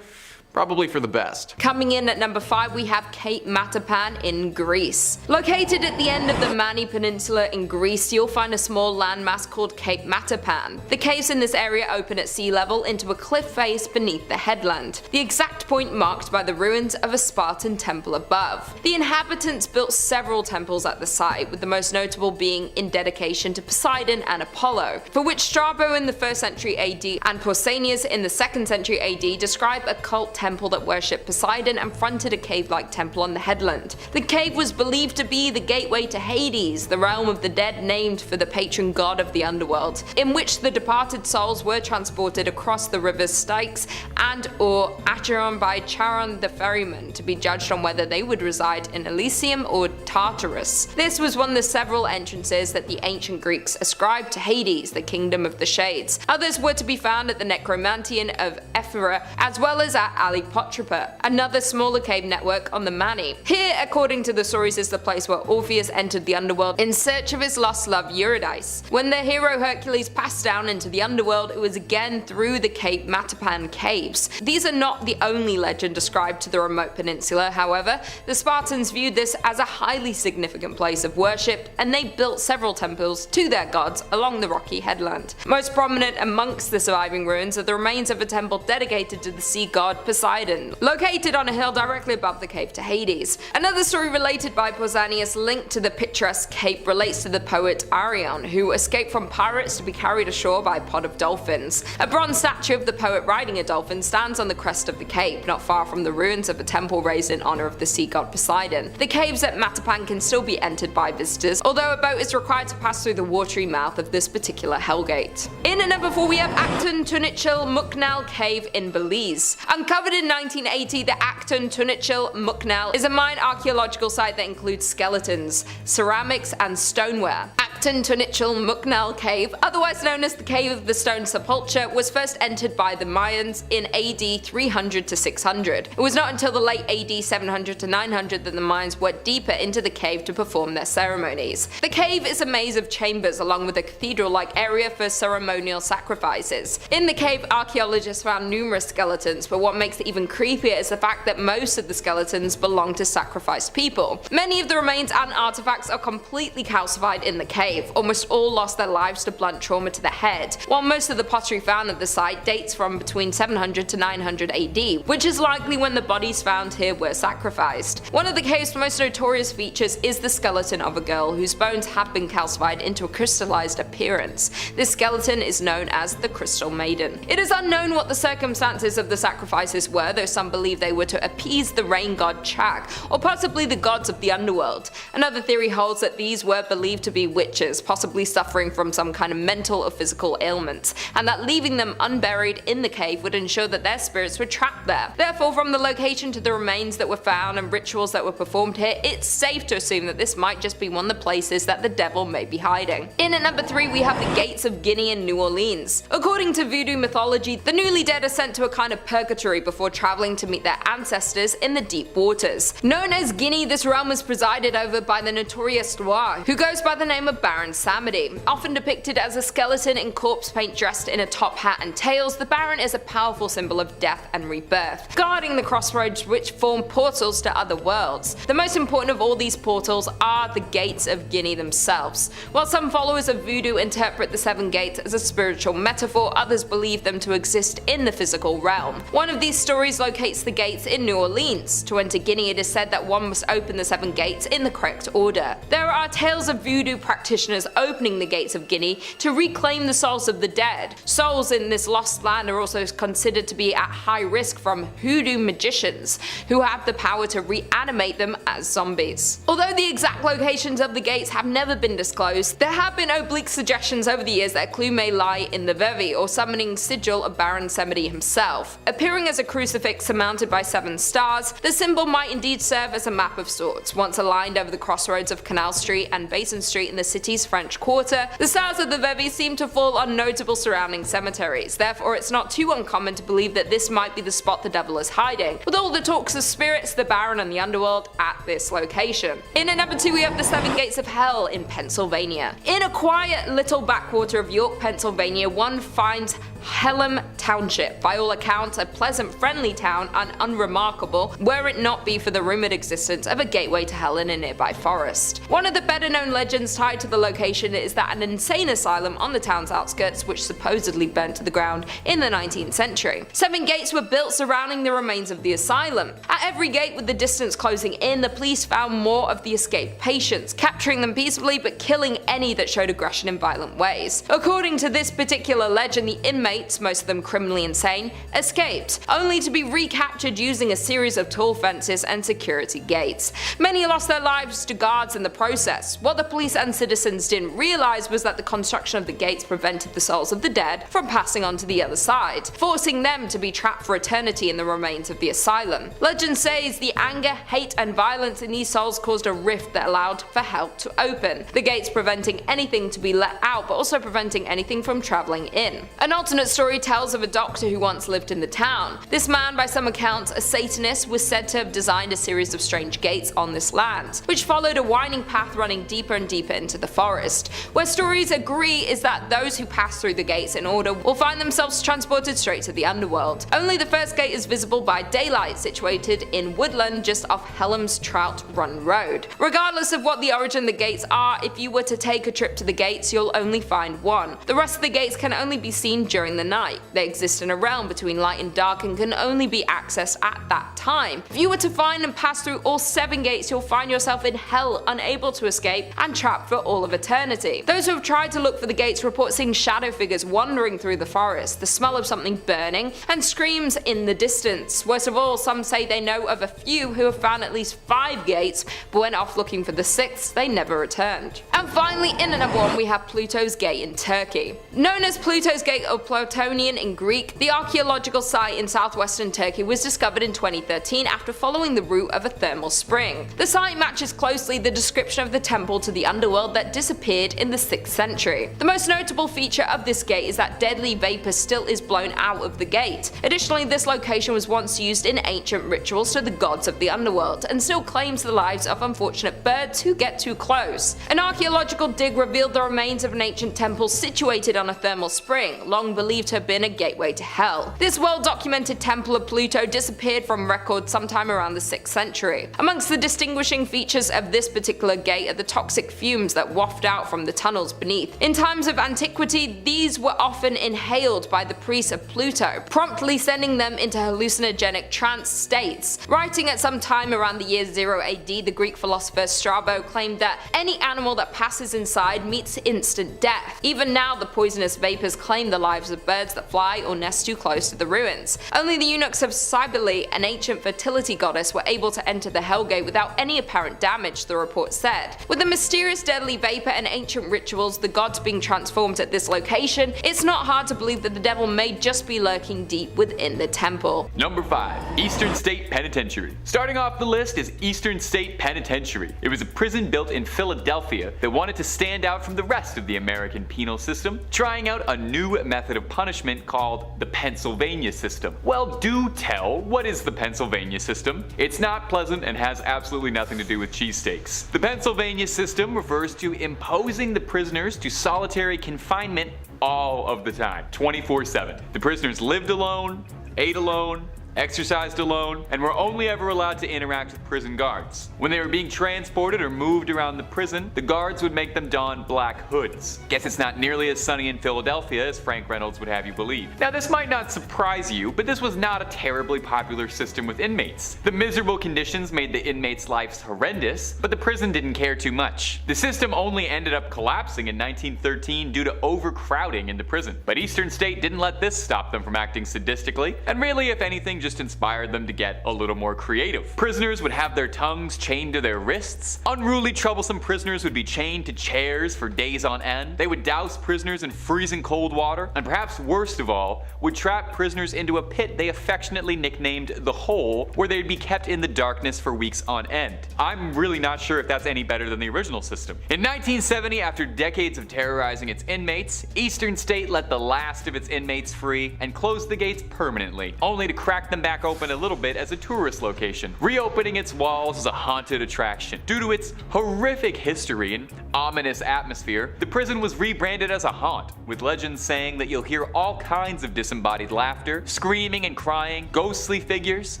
probably for the best. Coming in at number 5, we have Cape Matapan in Greece. Located at the end of the Mani Peninsula in Greece, you'll find a small landmass called Cape Matapan. The caves in this area open at sea level into a cliff face beneath the headland, the exact point marked by the ruins of a Spartan temple above. The inhabitants built several temples at the site, with the most notable being in dedication to Poseidon and Apollo, for which Strabo in the 1st century AD and Pausanias in the 2nd century AD describe a cult temple that worshipped Poseidon and fronted a cave-like temple on the headland. The cave was believed to be the gateway to Hades, the realm of the dead named for the patron god of the underworld, in which the departed souls were transported across the rivers Styx and or Acheron by Charon the ferryman to be judged on whether they would reside in Elysium or Tartarus. This was one of the several entrances that the ancient Greeks ascribed to Hades, the kingdom of the shades. Others were to be found at the Necromantian of Ephyra, as well as at Potripa, another smaller cave network on the Mani. Here, according to the stories, is the place where Orpheus entered the underworld in search of his lost love Eurydice. When the hero Hercules passed down into the underworld, it was again through the Cape Matapan caves. These are not the only legend ascribed to the remote peninsula, however. The Spartans viewed this as a highly significant place of worship, and they built several temples to their gods along the rocky headland. Most prominent amongst the surviving ruins are the remains of a temple dedicated to the sea god Poseidon, located on a hill directly above the cave to Hades. Another story related by Pausanias linked to the picturesque cape relates to the poet Arion, who escaped from pirates to be carried ashore by a pod of dolphins. A bronze statue of the poet riding a dolphin stands on the crest of the cape, not far from the ruins of a temple raised in honor of the sea god Poseidon. The caves at Matapan can still be entered by visitors, although a boat is required to pass through the watery mouth of this particular hellgate. In at number 4, we have Actun Tunichil Muknal cave in Belize. Uncovered in 1980, the Actun Tunichil Muknal is a Mayan archaeological site that includes skeletons, ceramics, and stoneware. Actun Tunichil Muknal Cave, otherwise known as the Cave of the Stone Sepulchre, was first entered by the Mayans in AD 300 to 600. It was not until the late AD 700 to 900 that the Mayans went deeper into the cave to perform their ceremonies. The cave is a maze of chambers along with a cathedral-like area for ceremonial sacrifices. In the cave, archaeologists found numerous skeletons, but what makes it even creepier is the fact that most of the skeletons belong to sacrificed people. Many of the remains and artifacts are completely calcified in the cave. Almost all lost their lives to blunt trauma to the head, while most of the pottery found at the site dates from between 700 to 900 AD, which is likely when the bodies found here were sacrificed. One of the cave's most notorious features is the skeleton of a girl whose bones have been calcified into a crystallized appearance. This skeleton is known as the Crystal Maiden. It is unknown what the circumstances of the sacrifices were, though some believe they were to appease the rain god Chak, or possibly the gods of the underworld. Another theory holds that these were believed to be witches, possibly suffering from some kind of mental or physical ailments, and that leaving them unburied in the cave would ensure that their spirits were trapped there. Therefore, from the location to the remains that were found and rituals that were performed here, it's safe to assume that this might just be one of the places that the devil may be hiding. In at number 3, we have the Gates of Guinea in New Orleans. According to Voodoo mythology, the newly dead are sent to a kind of purgatory before traveling to meet their ancestors in the deep waters. Known as Guinea, this realm is presided over by the notorious Loire, who goes by the name of Baron Samedi. Often depicted as a skeleton in corpse paint dressed in a top hat and tails, the Baron is a powerful symbol of death and rebirth, guarding the crossroads which form portals to other worlds. The most important of all these portals are the Gates of Guinea themselves. While some followers of Voodoo interpret the 7 gates as a spiritual metaphor, others believe them to exist in the physical realm. One of these stories locates the gates in New Orleans. To enter Guinea, it is said that one must open the 7 gates in the correct order. There are tales of Voodoo practitioners opening the gates of Guinea to reclaim the souls of the dead. Souls in this lost land are also considered to be at high risk from hoodoo magicians, who have the power to reanimate them as zombies. Although the exact locations of the gates have never been disclosed, there have been oblique suggestions over the years that a clue may lie in the Vervi, or summoning sigil of Baron Samedi himself. Appearing as a crucifix surmounted by 7 stars, the symbol might indeed serve as a map of sorts, once aligned over the crossroads of Canal Street and Basin Street in the city city's French Quarter, the stars of the levee seem to fall on notable surrounding cemeteries. Therefore, it's not too uncommon to believe that this might be the spot the devil is hiding, with all the talks of spirits, the Baron, and the underworld at this location. In at number 2, we have the Seven Gates of Hell in Pennsylvania. In a quiet little backwater of York, Pennsylvania, one finds Helm Township, by all accounts a pleasant, friendly town and unremarkable were it not be for the rumored existence of a gateway to hell in a nearby forest. One of the better known legends tied to the location is that an insane asylum on the town's outskirts which supposedly burnt to the ground in the 19th century. 7 gates were built surrounding the remains of the asylum. At every gate, with the distance closing in, the police found more of the escaped patients, capturing them peaceably but killing any that showed aggression in violent ways. According to this particular legend, the inmates, most of them criminally insane, escaped, only to be recaptured using a series of tall fences and security gates. Many lost their lives to guards in the process. What the police and citizens didn't realize was that the construction of the gates prevented the souls of the dead from passing on to the other side, forcing them to be trapped for eternity in the remains of the asylum. Legend says the anger, hate, and violence in these souls caused a rift that allowed for hell to open, the gates preventing anything to be let out but also preventing anything from traveling in. An alternate story tells of a doctor who once lived in the town. This man, by some accounts a Satanist, was said to have designed a series of strange gates on this land, which followed a winding path running deeper and deeper into the forest. Where stories agree is that those who pass through the gates in order will find themselves transported straight to the underworld. Only the first gate is visible by daylight, situated in woodland just off Helm's Trout Run Road. Regardless of what the origin of the gates are, if you were to take a trip to the gates, you'll only find one. The rest of the gates can only be seen during the night. They exist in a realm between light and dark and can only be accessed at that time. If you were to find and pass through all 7 gates, you'll find yourself in hell, unable to escape and trapped for all of eternity. Those who have tried to look for the gates report seeing shadow figures wandering through the forest, the smell of something burning, and screams in the distance. Worst of all, some say they know of a few who have found at least 5 gates, but went off looking for the 6th, they never returned. And finally, in at number 1, we have Pluto's Gate in Turkey. Known as Pluto's Gate or Plutonian in Greek, the archaeological site in southwestern Turkey was discovered in 2013 after following the route of a thermal spring. The site matches closely the description of the temple to the underworld that disappeared in the 6th century. The most notable feature of this gate is that deadly vapor still is blown out of the gate. Additionally, this location was once used in ancient rituals to the gods of the underworld and still claims the lives of unfortunate birds who get too close. An archaeological dig revealed the remains of an ancient temple situated on a thermal spring, long believed to have been a gateway to hell. This well-documented temple of Pluto disappeared from record sometime around the 6th century. Amongst the distinguishing features of this particular gate are the toxic fumes that waft out from the tunnels beneath. In times of antiquity, these were often inhaled by the priests of Pluto, promptly sending them into hallucinogenic trance states. Writing at some time around the year 0 AD, the Greek philosopher Strabo claimed that any animal that passes inside meets instant death. Even now, the poisonous vapors claim the lives of birds that fly or nest too close to the ruins. Only the eunuchs of Cybele, an ancient fertility goddess, were able to enter the Hellgate without any apparent damage, the report said. With the mysterious deadly vapor and ancient rituals, the gods being transformed at this location, it's not hard to believe that the devil may just be lurking deep within the temple. Number 5. Eastern State Penitentiary. Starting off the list is Eastern State Penitentiary. It was a prison built in Philadelphia that wanted to stand out from the rest of the American penal system, trying out a new method of punishment called the Pennsylvania system. Well, do tell, what is the Pennsylvania system? It's not pleasant and has absolutely nothing to do with cheesesteaks. The Pennsylvania system refers to imposing the prisoners to solitary confinement all of the time, 24/7. The prisoners lived alone, ate alone, exercised alone, and were only ever allowed to interact with prison guards. When they were being transported or moved around the prison, the guards would make them don black hoods. Guess it's not nearly as sunny in Philadelphia as Frank Reynolds would have you believe. Now, this might not surprise you, but this was not a terribly popular system with inmates. The miserable conditions made the inmates' lives horrendous, but the prison didn't care too much. The system only ended up collapsing in 1913 due to overcrowding in the prison. But Eastern State didn't let this stop them from acting sadistically, and really, if anything, just inspired them to get a little more creative. Prisoners would have their tongues chained to their wrists. Unruly, troublesome prisoners would be chained to chairs for days on end. They would douse prisoners in freezing cold water, and perhaps worst of all, would trap prisoners into a pit they affectionately nicknamed the Hole, where they'd be kept in the darkness for weeks on end. I'm really not sure if that's any better than the original system. In 1970, after decades of terrorizing its inmates, Eastern State let the last of its inmates free and closed the gates permanently, only to crack them back open a little bit as a tourist location, reopening its walls as a haunted attraction. Due to its horrific history and ominous atmosphere, the prison was rebranded as a haunt, with legends saying that you'll hear all kinds of disembodied laughter, screaming and crying, ghostly figures,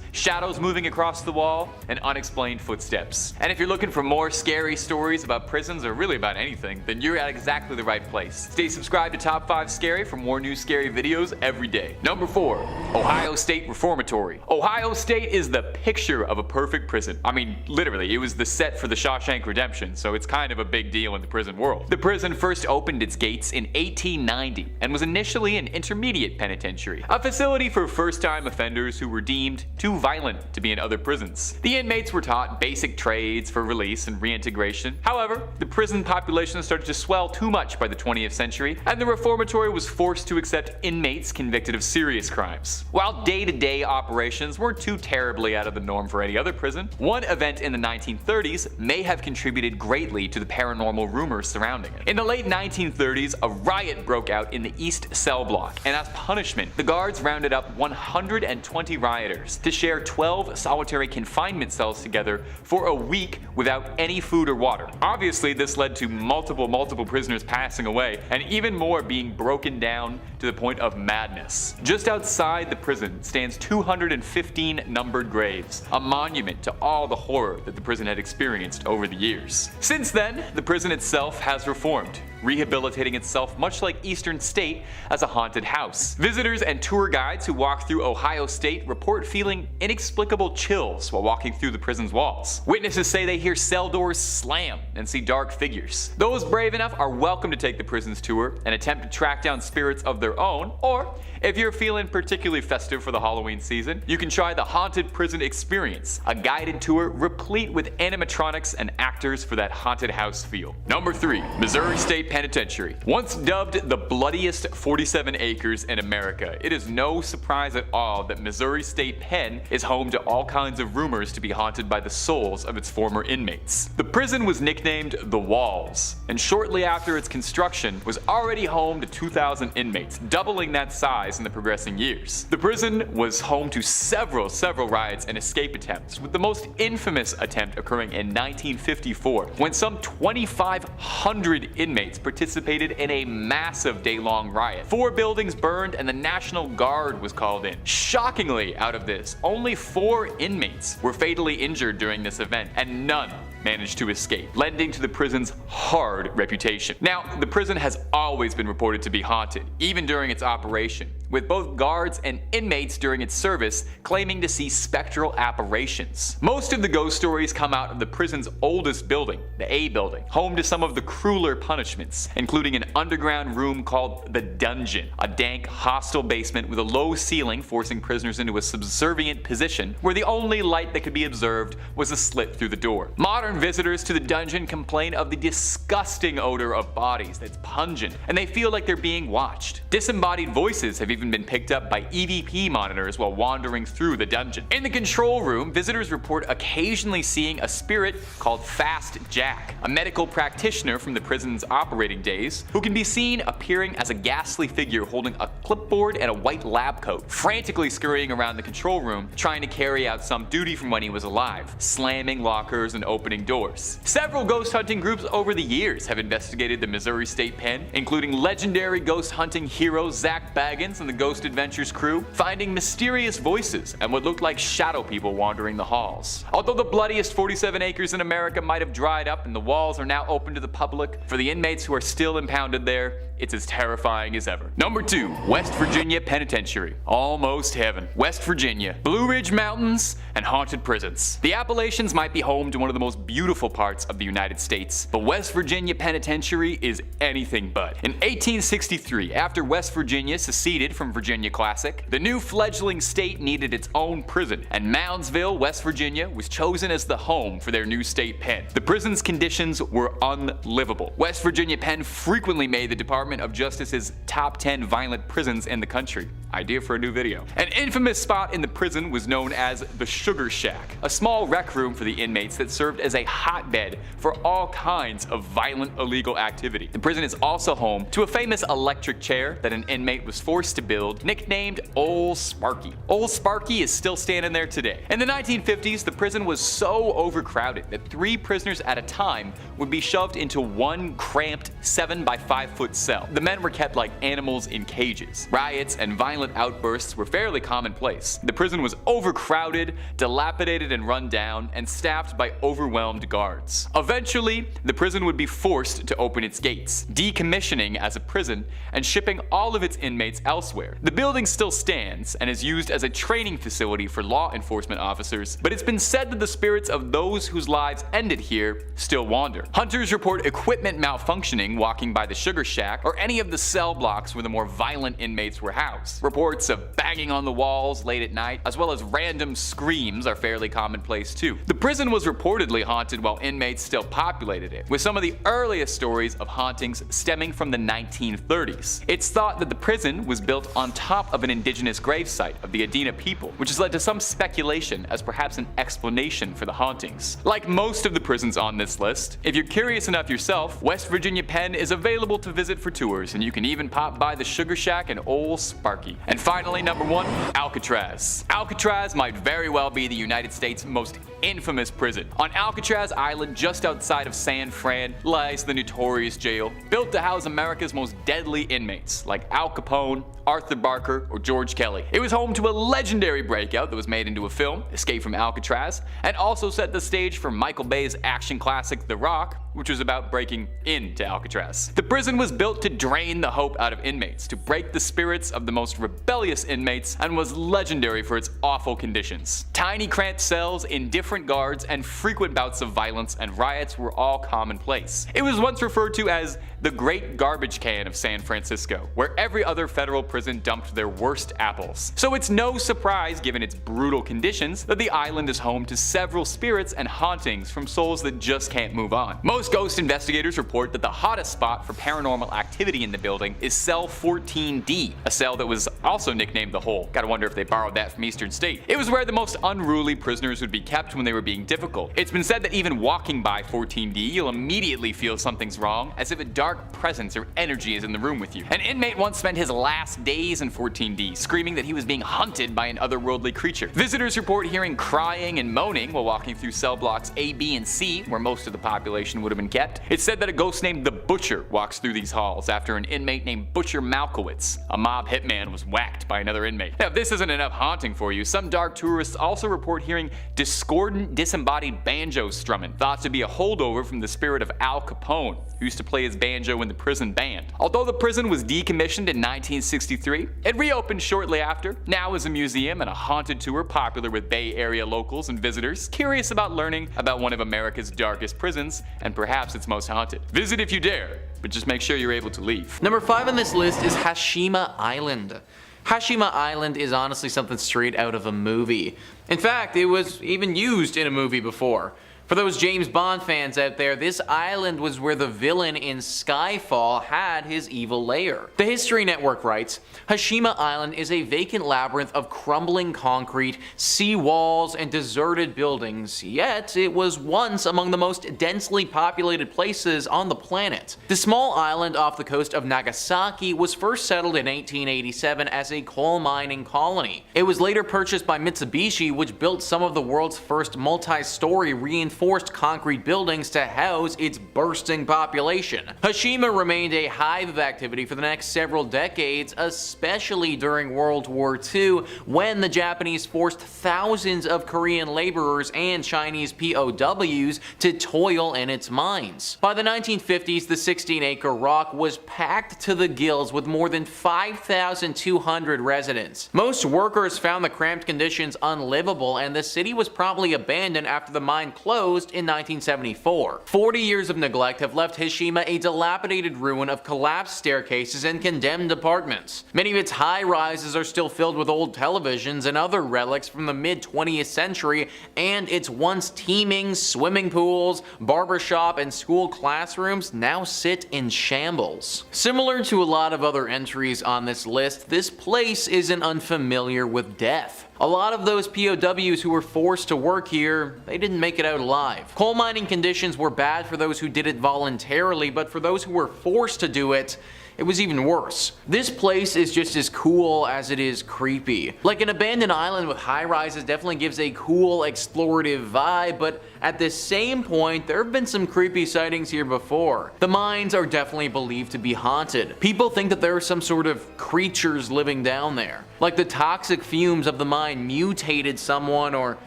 shadows moving across the wall, and unexplained footsteps. And if you're looking for more scary stories about prisons, or really about anything, then you're at exactly the right place. Stay subscribed to Top 5 Scary for more new scary videos every day. Number 4. Ohio State Reformatory. Ohio State is the picture of a perfect prison. I mean, literally, it was the set for the Shawshank Redemption, so it's kind of a big deal in the prison world. The prison first opened its gates in 1890 and was initially an intermediate penitentiary, a facility for first-time offenders who were deemed too violent to be in other prisons. The inmates were taught basic trades for release and reintegration. However, the prison population started to swell too much by the 20th century, and the reformatory was forced to accept inmates convicted of serious crimes. While day-to-day operations weren't too terribly out of the norm for any other prison, one event in the 1930s may have contributed greatly to the paranormal rumors surrounding it. In the late 1930s, a riot broke out in the East Cell Block, and as punishment, the guards rounded up 120 rioters to share 12 solitary confinement cells together for a week without any food or water. Obviously, this led to multiple prisoners passing away, and even more being broken down to the point of madness. Just outside the prison stands 215 numbered graves, a monument to all the horror that the prison had experienced over the years. Since then, the prison itself has reformed, rehabilitating itself much like Eastern State as a haunted house. Visitors and tour guides who walk through Ohio State report feeling inexplicable chills while walking through the prison's walls. Witnesses say they hear cell doors slam and see dark figures. Those brave enough are welcome to take the prison's tour and attempt to track down spirits of their own, or if you're feeling particularly festive for the Halloween season, you can try the Haunted Prison Experience, a guided tour replete with animatronics and actors for that haunted house feel. Number 3. Missouri State Penitentiary. Once dubbed the bloodiest 47 acres in America, it is no surprise at all that Missouri State Pen is home to all kinds of rumors to be haunted by the souls of its former inmates. The prison was nicknamed The Walls, and shortly after its construction was already home to 2,000 inmates, doubling that size in the progressing years. The prison was home to several riots and escape attempts, with the most infamous attempt occurring in 1954, when some 2,500 inmates participated in a massive day-long riot. 4 buildings burned and the National Guard was called in. Shockingly, out of this, only 4 inmates were fatally injured during this event, and none managed to escape, lending to the prison's hard reputation. Now, the prison has always been reported to be haunted, even during its operation, with both guards and inmates during its service claiming to see spectral apparitions. Most of the ghost stories come out of the prison's oldest building, the A building, home to some of the crueler punishments, including an underground room called the Dungeon, a dank, hostile basement with a low ceiling forcing prisoners into a subservient position where the only light that could be observed was a slit through the door. Modern visitors to the dungeon complain of the disgusting odor of bodies that's pungent, and they feel like they're being watched. Disembodied voices have even been picked up by EVP monitors while wandering through the dungeon. In the control room, visitors report occasionally seeing a spirit called Fast Jack, a medical practitioner from the prison's operating days, who can be seen appearing as a ghastly figure holding a clipboard and a white lab coat, frantically scurrying around the control room trying to carry out some duty from when he was alive, slamming lockers and opening doors. Several ghost hunting groups over the years have investigated the Missouri State Pen, including legendary ghost hunting hero Zach Baggins and the Ghost Adventures crew, finding mysterious voices and what looked like shadow people wandering the halls. Although the bloodiest 47 acres in America might have dried up and the walls are now open to the public, for the inmates who are still impounded there, it's as terrifying as ever. Number 2. West Virginia Penitentiary. Almost heaven. West Virginia, Blue Ridge Mountains, and haunted prisons. The Appalachians might be home to one of the most beautiful parts of the United States, but West Virginia Penitentiary is anything but. In 1863, after West Virginia seceded kid from Virginia Classic. The new fledgling state needed its own prison, and Moundsville, West Virginia was chosen as the home for their new state pen. The prison's conditions were unlivable. West Virginia Penn frequently made the Department of Justice's top 10 violent prisons in the country. Idea for a new video. An infamous spot in the prison was known as the Sugar Shack, a small rec room for the inmates that served as a hotbed for all kinds of violent illegal activity. The prison is also home to a famous electric chair that an inmate was forced to build, nicknamed Ol' Sparky. Ol' Sparky is still standing there today. In the 1950s, the prison was so overcrowded that 3 prisoners at a time would be shoved into one cramped 7 by 5 foot cell. The men were kept like animals in cages. Riots and violent outbursts were fairly commonplace. The prison was overcrowded, dilapidated and run down, and staffed by overwhelmed guards. Eventually, the prison would be forced to open its gates, decommissioning as a prison and shipping all of its inmates elsewhere. The building still stands and is used as a training facility for law enforcement officers, but it's been said that the spirits of those whose lives ended here still wander. Hunters report equipment malfunctioning walking by the Sugar Shack or any of the cell blocks where the more violent inmates were housed. Reports of banging on the walls late at night, as well as random screams, are fairly commonplace too. The prison was reportedly haunted while inmates still populated it, with some of the earliest stories of hauntings stemming from the 1930s. It's thought that the prison was built on top of an indigenous gravesite of the Adena people, which has led to some speculation as perhaps an explanation for the hauntings. Like most of the prisons on this list, if you're curious enough yourself, West Virginia Penn is available to visit for tours, and you can even pop by the Sugar Shack and Ol' Sparky. And finally, number 1, Alcatraz. Alcatraz might very well be the United States' most infamous prison. On Alcatraz Island, just outside of San Fran, lies the notorious jail, built to house America's most deadly inmates, like Al Capone, Arthur Barker, or George Kelly. It was home to a legendary breakout that was made into a film, Escape from Alcatraz, and also set the stage for Michael Bay's action classic The Rock, which was about breaking into Alcatraz. The prison was built to drain the hope out of inmates, to break the spirits of the most rebellious inmates, and was legendary for its awful conditions. Tiny cramped cells, indifferent guards, and frequent bouts of violence and riots were all commonplace. It was once referred to as the Great Garbage Can of San Francisco, where every other federal prison dumped their worst apples. So it's no surprise, given its brutal conditions, that the island is home to several spirits and hauntings from souls that just can't move on. Most ghost investigators report that the hottest spot for paranormal activity in the building is cell 14D, a cell that was also nicknamed the Hole. Gotta wonder if they borrowed that from Eastern State. It was where the most unruly prisoners would be kept when they were being difficult. It's been said that even walking by 14D, you'll immediately feel something's wrong, as if a dark presence or energy is in the room with you. An inmate once spent his last days in 14D, screaming that he was being hunted by an otherworldly creature. Visitors report hearing crying and moaning while walking through cell blocks A, B, and C, where most of the population would have been kept. It's said that a ghost named the Butcher walks through these halls after an inmate named Butcher Malkowitz, a mob hitman, was whacked by another inmate. Now, if this isn't enough haunting for you, some dark tourists also report hearing discordant, disembodied banjo strumming, thought to be a holdover from the spirit of Al Capone, who used to play his banjo in the prison band. Although the prison was decommissioned in 1963, it reopened shortly after, now as a museum and a haunted tour popular with Bay Area locals and visitors curious about learning about one of America's darkest prisons and perhaps its most haunted. Visit if you dare, but just make sure you're able to leave. Number 5 on this list is Hashima Island. Hashima Island is honestly something straight out of a movie. In fact, it was even used in a movie before. For those James Bond fans out there, this island was where the villain in Skyfall had his evil lair. The History Network writes, Hashima Island is a vacant labyrinth of crumbling concrete, sea walls, and deserted buildings, yet it was once among the most densely populated places on the planet. The small island off the coast of Nagasaki was first settled in 1887 as a coal mining colony. It was later purchased by Mitsubishi, which built some of the world's first multi-story reinforced concrete buildings to house its bursting population. Hashima remained a hive of activity for the next several decades, especially during World War II, when the Japanese forced thousands of Korean laborers and Chinese POWs to toil in its mines. By the 1950s, the 16-acre rock was packed to the gills with more than 5,200 residents. Most workers found the cramped conditions unlivable, and the city was promptly abandoned after the mine closed closed in 1974. 40 years of neglect have left Hashima a dilapidated ruin of collapsed staircases and condemned apartments. Many of its high-rises are still filled with old televisions and other relics from the mid-20th century, and its once teeming swimming pools, barbershop, and school classrooms now sit in shambles. Similar to a lot of other entries on this list, this place isn't unfamiliar with death. A lot of those POWs who were forced to work here, they didn't make it out alive. Coal mining conditions were bad for those who did it voluntarily, but for those who were forced to do it, it was even worse. This place is just as cool as it is creepy. Like an abandoned island with high rises definitely gives a cool explorative vibe, but at the same point, there have been some creepy sightings here before. The mines are definitely believed to be haunted. People think that there are some sort of creatures living down there. Like the toxic fumes of the mine mutated someone or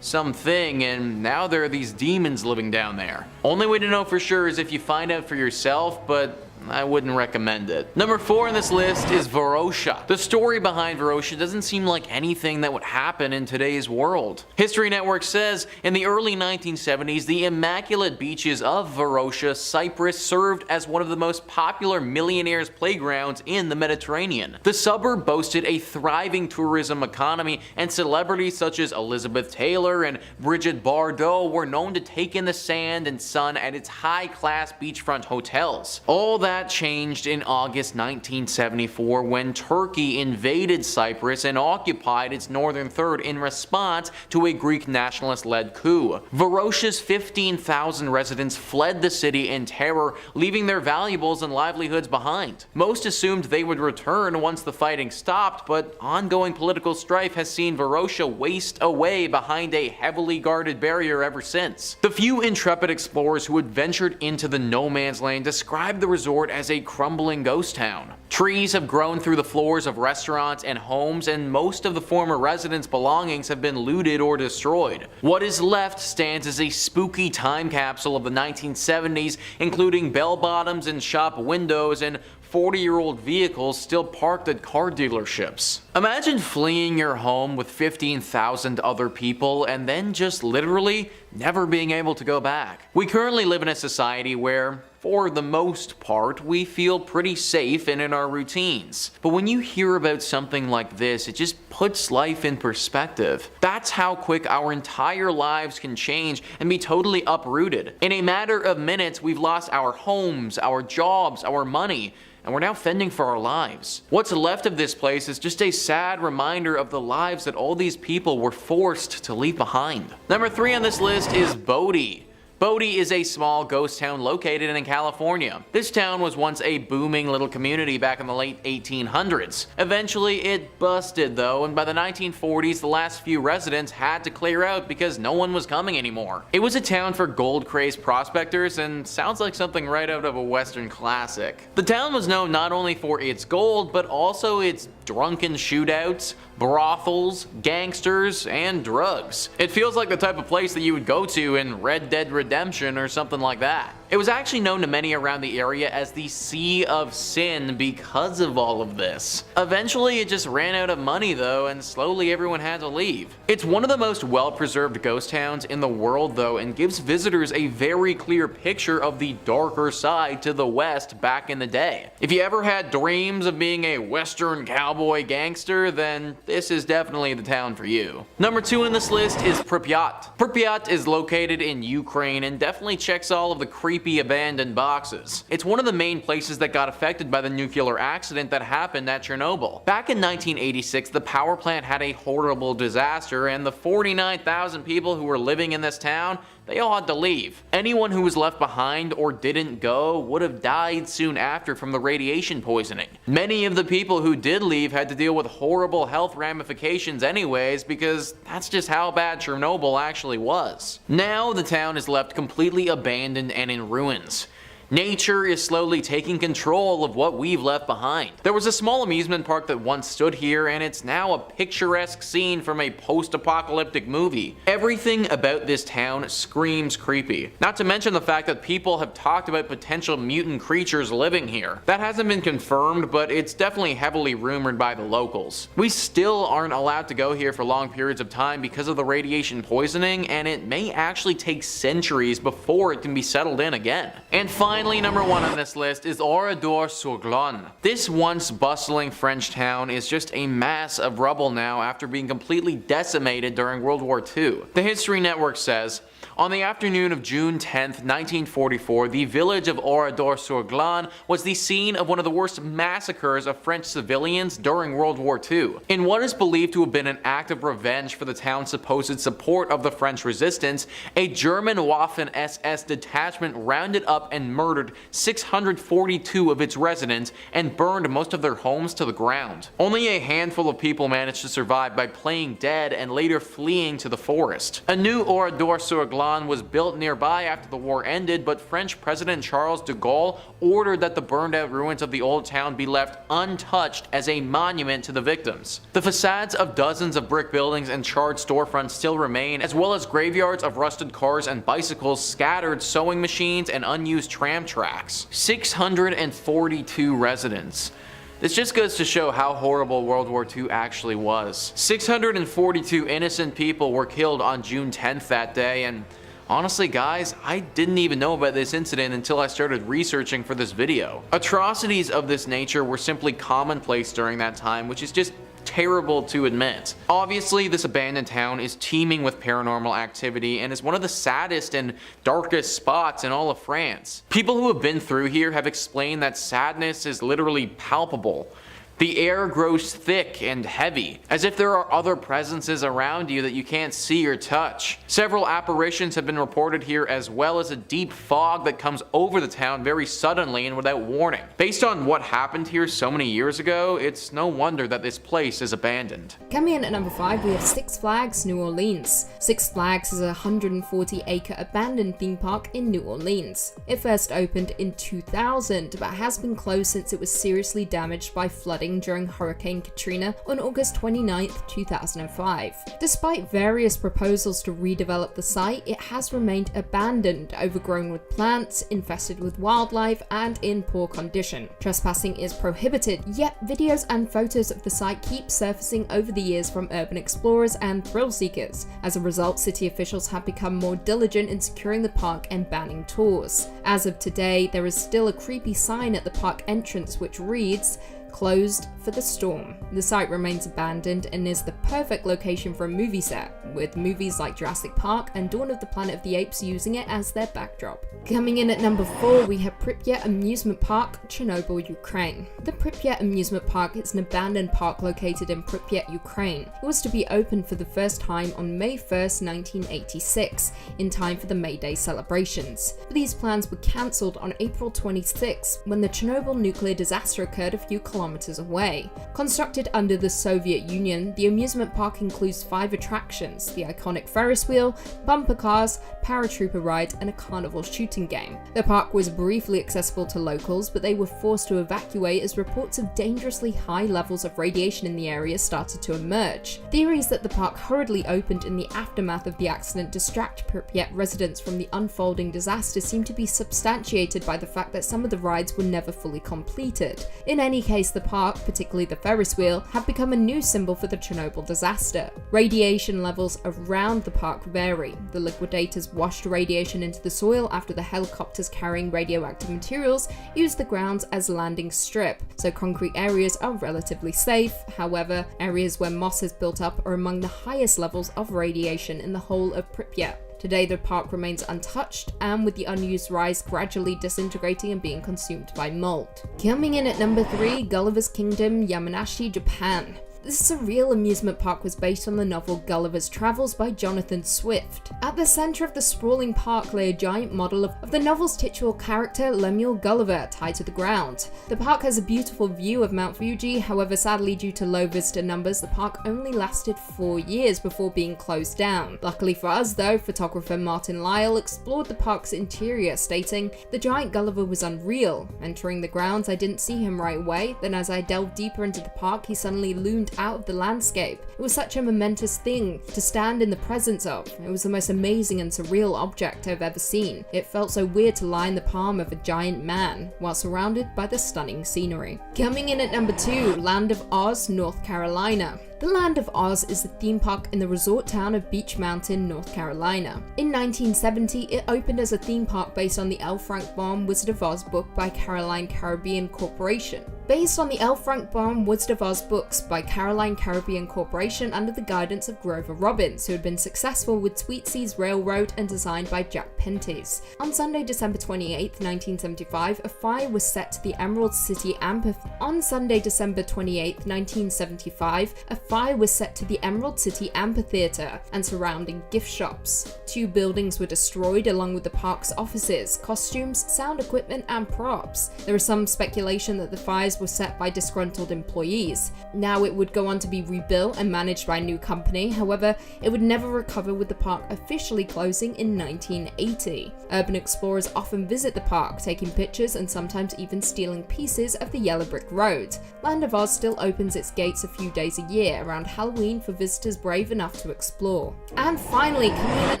something, and now there are these demons living down there. Only way to know for sure is if you find out for yourself, but I wouldn't recommend it. Number 4 on this list is Varosha. The story behind Varosha doesn't seem like anything that would happen in today's world. History Network says, in the early 1970s, the immaculate beaches of Varosha, Cyprus served as one of the most popular millionaires' playgrounds in the Mediterranean. The suburb boasted a thriving tourism economy, and celebrities such as Elizabeth Taylor and Brigitte Bardot were known to take in the sand and sun at its high-class beachfront hotels. All that changed in August 1974 when Turkey invaded Cyprus and occupied its northern third in response to a Greek nationalist-led coup. Varosha's 15,000 residents fled the city in terror, leaving their valuables and livelihoods behind. Most assumed they would return once the fighting stopped, but ongoing political strife has seen Varosha waste away behind a heavily guarded barrier ever since. The few intrepid explorers who had ventured into the no man's land described the resort as a crumbling ghost town. Trees have grown through the floors of restaurants and homes, and most of the former residents' belongings have been looted or destroyed. What is left stands as a spooky time capsule of the 1970s, including bell-bottoms and shop windows and 40-year-old vehicles still parked at car dealerships. Imagine fleeing your home with 15,000 other people and then just literally never being able to go back. We currently live in a society where, for the most part, we feel pretty safe and in our routines. But when you hear about something like this, it just puts life in perspective. That's how quick our entire lives can change and be totally uprooted. In a matter of minutes, we've lost our homes, our jobs, our money, and we're now fending for our lives. What's left of this place is just a sad reminder of the lives that all these people were forced to leave behind. Number 3 on this list is Bodie. Bodie is a small ghost town located in California. This town was once a booming little community back in the late 1800s. Eventually it busted though, and by the 1940s the last few residents had to clear out because no one was coming anymore. It was a town for gold-crazed prospectors and sounds like something right out of a Western classic. The town was known not only for its gold, but also its drunken shootouts, brothels, gangsters, and drugs. It feels like the type of place that you would go to in Red Dead Redemption or something like that. It was actually known to many around the area as the Sea of Sin because of all of this. Eventually it just ran out of money though, and slowly everyone had to leave. It's one of the most well-preserved ghost towns in the world though, and gives visitors a very clear picture of the darker side to the west back in the day. If you ever had dreams of being a Western cowboy gangster, then this is definitely the town for you. Number 2 on this list is Pripyat. Pripyat is located in Ukraine and definitely checks all of the creepy abandoned boxes. It's one of the main places that got affected by the nuclear accident that happened at Chernobyl. Back in 1986, the power plant had a horrible disaster, and the 49,000 people who were living in this town, they all had to leave. Anyone who was left behind or didn't go would have died soon after from the radiation poisoning. Many of the people who did leave had to deal with horrible health ramifications anyways, because that's just how bad Chernobyl actually was. Now the town is left completely abandoned and in ruins. Nature is slowly taking control of what we've left behind. There was a small amusement park that once stood here, and it's now a picturesque scene from a post-apocalyptic movie. Everything about this town screams creepy. Not to mention the fact that people have talked about potential mutant creatures living here. That hasn't been confirmed, but it's definitely heavily rumored by the locals. We still aren't allowed to go here for long periods of time because of the radiation poisoning, and it may actually take centuries before it can be settled in again. And finally, number 1 on this list is Oradour-sur-Glane. This once bustling French town is just a mass of rubble now after being completely decimated during World War II. The History Network says, on the afternoon of June 10th, 1944, the village of Oradour-sur-Glane was the scene of one of the worst massacres of French civilians during World War II. In what is believed to have been an act of revenge for the town's supposed support of the French resistance, a German Waffen-SS detachment rounded up and murdered 642 of its residents and burned most of their homes to the ground. Only a handful of people managed to survive by playing dead and later fleeing to the forest. A new Oradour-sur-Glane was built nearby after the war ended, but French President Charles de Gaulle ordered that the burned out ruins of the old town be left untouched as a monument to the victims. The facades of dozens of brick buildings and charred storefronts still remain, as well as graveyards of rusted cars and bicycles, scattered sewing machines, and unused tram tracks. 642 residents. This just goes to show how horrible World War II actually was. 642 innocent people were killed on June 10th that day, and honestly guys, I didn't even know about this incident until I started researching for this video. Atrocities of this nature were simply commonplace during that time, which is just terrible to admit. Obviously, this abandoned town is teeming with paranormal activity and is one of the saddest and darkest spots in all of France. People who have been through here have explained that sadness is literally palpable. The air grows thick and heavy, as if there are other presences around you that you can't see or touch. Several apparitions have been reported here, as well as a deep fog that comes over the town very suddenly and without warning. Based on what happened here so many years ago, it's no wonder that this place is abandoned. Coming in at number 5, we have Six Flags New Orleans. Six Flags is a 140-acre abandoned theme park in New Orleans. It first opened in 2000, but has been closed since it was seriously damaged by flooding during Hurricane Katrina on August 29, 2005. Despite various proposals to redevelop the site, it has remained abandoned, overgrown with plants, infested with wildlife, and in poor condition. Trespassing is prohibited, yet videos and photos of the site keep surfacing over the years from urban explorers and thrill seekers. As a result, city officials have become more diligent in securing the park and banning tours. As of today, there is still a creepy sign at the park entrance which reads, "Closed for the storm." The site remains abandoned and is the perfect location for a movie set, with movies like Jurassic Park and Dawn of the Planet of the Apes using it as their backdrop. Coming in at number 4, we have Pripyat Amusement Park, Chernobyl, Ukraine. The Pripyat Amusement Park is an abandoned park located in Pripyat, Ukraine. It was to be opened for the first time on May 1st, 1986, in time for the May Day celebrations. But these plans were cancelled on April 26, when the Chernobyl nuclear disaster occurred a few kilometers away. Constructed under the Soviet Union, the amusement park includes 5 attractions: the iconic Ferris wheel, bumper cars, paratrooper rides, and a carnival shooting game. The park was briefly accessible to locals, but they were forced to evacuate as reports of dangerously high levels of radiation in the area started to emerge. Theories that the park hurriedly opened in the aftermath of the accident distract Pripyat residents from the unfolding disaster seem to be substantiated by the fact that some of the rides were never fully completed. In any case, the park, particularly the Ferris wheel, have become a new symbol for the Chernobyl disaster. Radiation levels around the park vary. The liquidators washed radiation into the soil after the helicopters carrying radioactive materials used the grounds as landing strip, so concrete areas are relatively safe. However, areas where moss has built up are among the highest levels of radiation in the whole of Pripyat. Today, the park remains untouched, and with the unused rides gradually disintegrating and being consumed by mold. Coming in at number 3, Gulliver's Kingdom, Yamanashi, Japan. This surreal amusement park was based on the novel Gulliver's Travels by Jonathan Swift. At the centre of the sprawling park lay a giant model of the novel's titular character Lemuel Gulliver tied to the ground. The park has a beautiful view of Mount Fuji, however sadly due to low visitor numbers the park only lasted 4 years before being closed down. Luckily for us though, photographer Martin Lyle explored the park's interior, stating, "The giant Gulliver was unreal. Entering the grounds I didn't see him right away, then as I delved deeper into the park he suddenly loomed out of the landscape. It was such a momentous thing to stand in the presence of. It was the most amazing and surreal object I've ever seen. It felt so weird to lie in the palm of a giant man, while surrounded by the stunning scenery." Coming in at number 2, Land of Oz, North Carolina. The Land of Oz is the theme park in the resort town of Beach Mountain, North Carolina. In 1970, it opened as a theme park based on the L. Frank Baum Wizard of Oz book by Caroline Caribbean Corporation. Based on the L. Frank Baum Wizard of Oz books by Caroline Caribbean Corporation under the guidance of Grover Robbins, who had been successful with Sweetsea's Railroad and designed by Jack Pentis. On Sunday, December 28, 1975, a fire was set to the Emerald City Amphitheater. On Sunday, December 28, 1975, a fire was set to the Emerald City Amphitheater and surrounding gift shops. 2 buildings were destroyed along with the park's offices, costumes, sound equipment, and props. There is some speculation that the fires were set by disgruntled employees. Now it would go on to be rebuilt and managed by a new company, however, it would never recover with the park officially closing in 1980. Urban explorers often visit the park, taking pictures and sometimes even stealing pieces of the yellow brick road. Land of Oz still opens its gates a few days a year around Halloween for visitors brave enough to explore. And finally, coming in at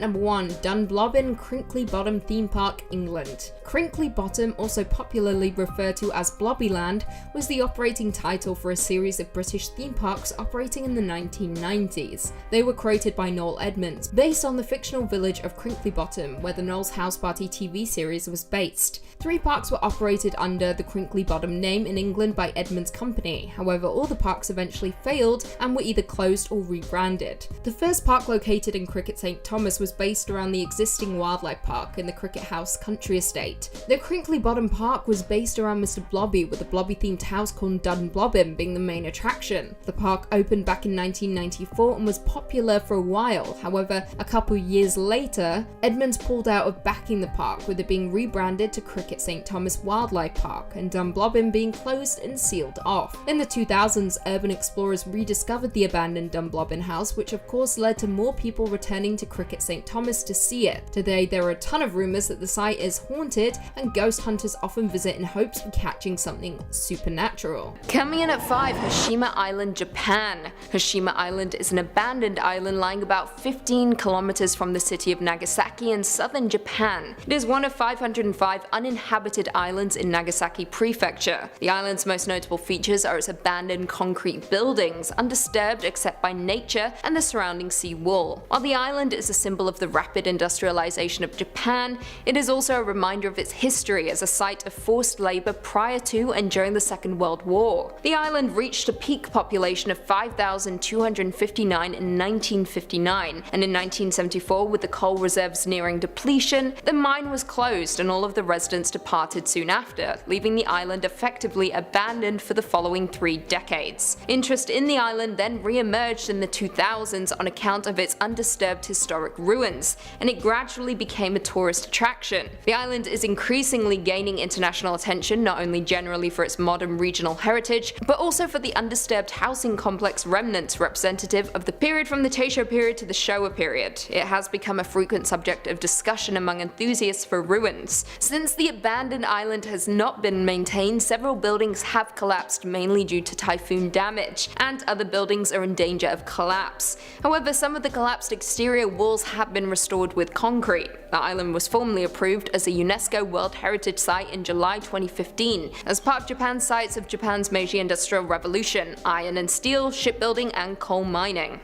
number 1, Dunblobin Crinkly Bottom Theme Park, England. Crinkly Bottom, also popularly referred to as Blobbyland, was the operating title for a series of British theme parks operating in the 1990s. They were created by Noel Edmonds, based on the fictional village of Crinkly Bottom, where the Noel's House Party TV series was based. 3 parks were operated under the Crinkly Bottom name in England by Edmonds' company, however all the parks eventually failed and were either closed or rebranded. The first park located in Cricket St Thomas was based around the existing wildlife park in the Cricket House Country Estate. The Crinkly Bottom Park was based around Mr. Blobby, with a Blobby-themed house called Dunblobin being the main attraction. The park opened back in 1994 and was popular for a while, however, a couple years later, Edmonds pulled out of backing the park, with it being rebranded to Cricket St Thomas Wildlife Park, and Dunblobin being closed and sealed off. In the 2000s, urban explorers rediscovered the abandoned Dunblobin house, which of course led to more people returning to Cricket St Thomas to see it. Today, there are a ton of rumours that the site is haunted, and ghost hunters often visit in hopes of catching something supernatural. Coming in at 5, Hashima Island, Japan. Hashima Island is an abandoned island lying about 15 kilometers from the city of Nagasaki in southern Japan. It is one of 505 uninhabited islands in Nagasaki Prefecture. The island's most notable features are its abandoned concrete buildings, undisturbed except by nature and the surrounding sea wall. While the island is a symbol of the rapid industrialization of Japan, it is also a reminder of its history as a site of forced labor prior to and during the Second World War. The island reached a peak population of 5,259 in 1959, and in 1974, with the coal reserves nearing depletion, the mine was closed and all of the residents departed soon after, leaving the island effectively abandoned for the following 3 decades. Interest in the island then re-emerged in the 2000s on account of its undisturbed historic ruins, and it gradually became a tourist attraction. The island is increasingly gaining international attention, not only generally for its modern regional heritage, but also for the undisturbed housing complex remnants representative of the period from the Taisho period to the Showa period. It has become a frequent subject of discussion among enthusiasts for ruins. Since the abandoned island has not been maintained, several buildings have collapsed mainly due to typhoon damage, and other buildings are in danger of collapse. However, some of the collapsed exterior walls have been restored with concrete. The island was formally approved as a UNESCO World Heritage Site in July 2015 as part of Japan's sites of Japan's Meiji Industrial Revolution, iron and steel, shipbuilding, and coal mining.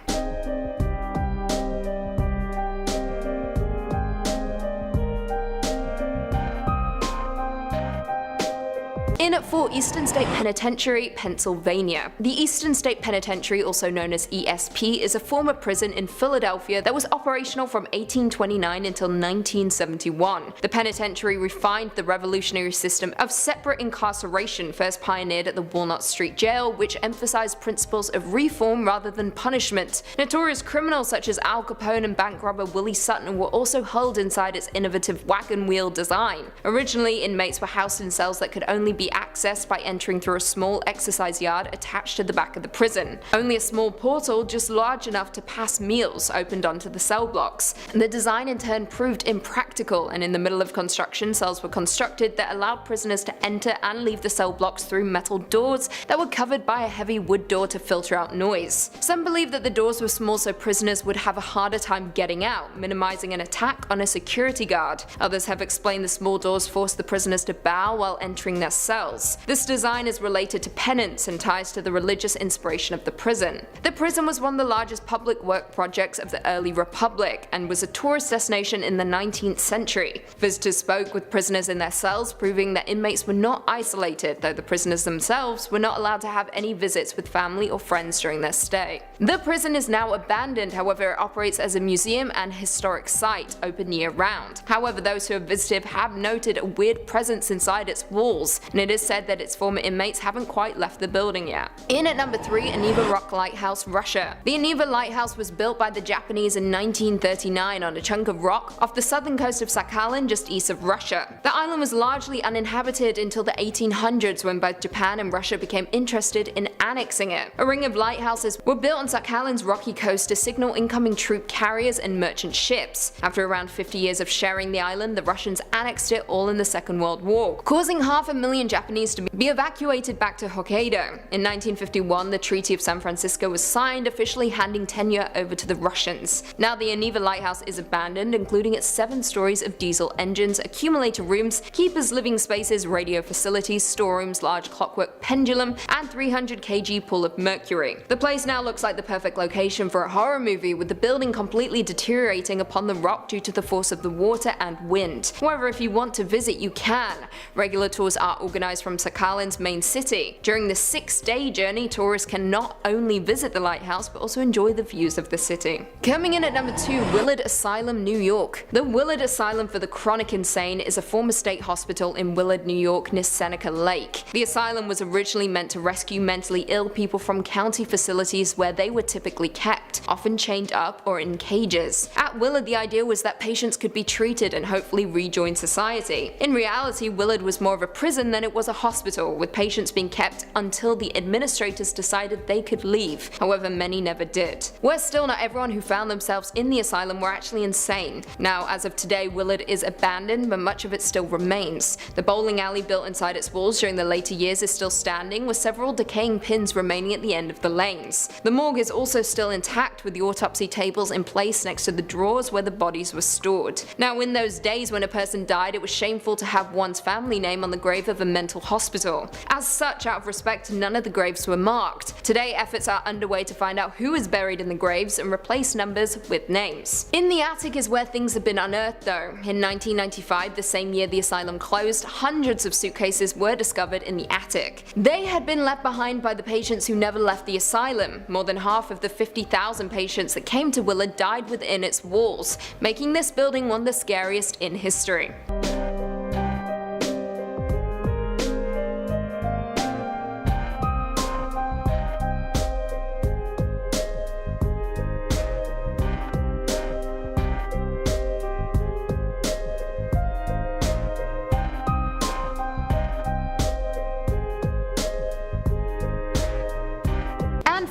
in for Eastern State Penitentiary, Pennsylvania. The Eastern State Penitentiary, also known as ESP, is a former prison in Philadelphia that was operational from 1829 until 1971. The penitentiary refined the revolutionary system of separate incarceration first pioneered at the Walnut Street Jail, which emphasized principles of reform rather than punishment. Notorious criminals such as Al Capone and bank robber Willie Sutton were also held inside its innovative wagon wheel design. Originally, inmates were housed in cells that could only be accessed by entering through a small exercise yard attached to the back of the prison. Only a small portal, just large enough to pass meals, opened onto the cell blocks. The design in turn proved impractical, and in the middle of construction, cells were constructed that allowed prisoners to enter and leave the cell blocks through metal doors that were covered by a heavy wood door to filter out noise. Some believe that the doors were small so prisoners would have a harder time getting out, minimizing an attack on a security guard. Others have explained the small doors forced the prisoners to bow while entering their cells. This design is related to penance and ties to the religious inspiration of the prison. The prison was one of the largest public work projects of the early Republic and was a tourist destination in the 19th century. Visitors spoke with prisoners in their cells, proving that inmates were not isolated, though the prisoners themselves were not allowed to have any visits with family or friends during their stay. The prison is now abandoned, however it operates as a museum and historic site, open year-round. However, those who have visited have noted a weird presence inside its walls, and it is said that its former inmates haven't quite left the building yet. In at number 3, Aniva Rock Lighthouse, Russia. The Aniva Lighthouse was built by the Japanese in 1939 on a chunk of rock off the southern coast of Sakhalin just east of Russia. The island was largely uninhabited until the 1800s when both Japan and Russia became interested in annexing it. A ring of lighthouses were built on Sakhalin's rocky coast to signal incoming troop carriers and merchant ships. After around 50 years of sharing the island, the Russians annexed it all in the Second World War, causing 500,000 Japanese to be evacuated back to Hokkaido. In 1951, the Treaty of San Francisco was signed, officially handing tenure over to the Russians. Now the Aniva Lighthouse is abandoned, including its 7 stories of diesel engines, accumulator rooms, keepers' living spaces, radio facilities, storerooms, large clockwork pendulum, and 300 kg pool of mercury. The place now looks like the perfect location for a horror movie, with the building completely deteriorating upon the rock due to the force of the water and wind. However, if you want to visit, you can. Regular tours are organized from Sakhalin's main city. During the 6-day journey, tourists can not only visit the lighthouse but also enjoy the views of the city. Coming in at number 2, Willard Asylum, New York. The Willard Asylum for the Chronic Insane is a former state hospital in Willard, New York near Seneca Lake. The asylum was originally meant to rescue mentally ill people from county facilities where they were typically kept, often chained up or in cages. At Willard, the idea was that patients could be treated and hopefully rejoin society. In reality, Willard was more of a prison than it was a hospital, with patients being kept until the administrators decided they could leave. However, many never did. Worse still, not everyone who found themselves in the asylum were actually insane. Now, as of today, Willard is abandoned, but much of it still remains. The bowling alley built inside its walls during the later years is still standing, with several decaying pins remaining at the end of the lanes. The morgue is also still intact, with the autopsy tables in place next to the drawers where the bodies were stored. Now, in those days when a person died, it was shameful to have one's family name on the grave of a mental hospital. As such, out of respect, none of the graves were marked. Today, efforts are underway to find out who is buried in the graves and replace numbers with names. In the attic is where things have been unearthed though. In 1995, the same year the asylum closed, hundreds of suitcases were discovered in the attic. They had been left behind by the patients who never left the asylum. More than half of the 50,000 patients that came to Willard died within its walls, making this building one of the scariest in history.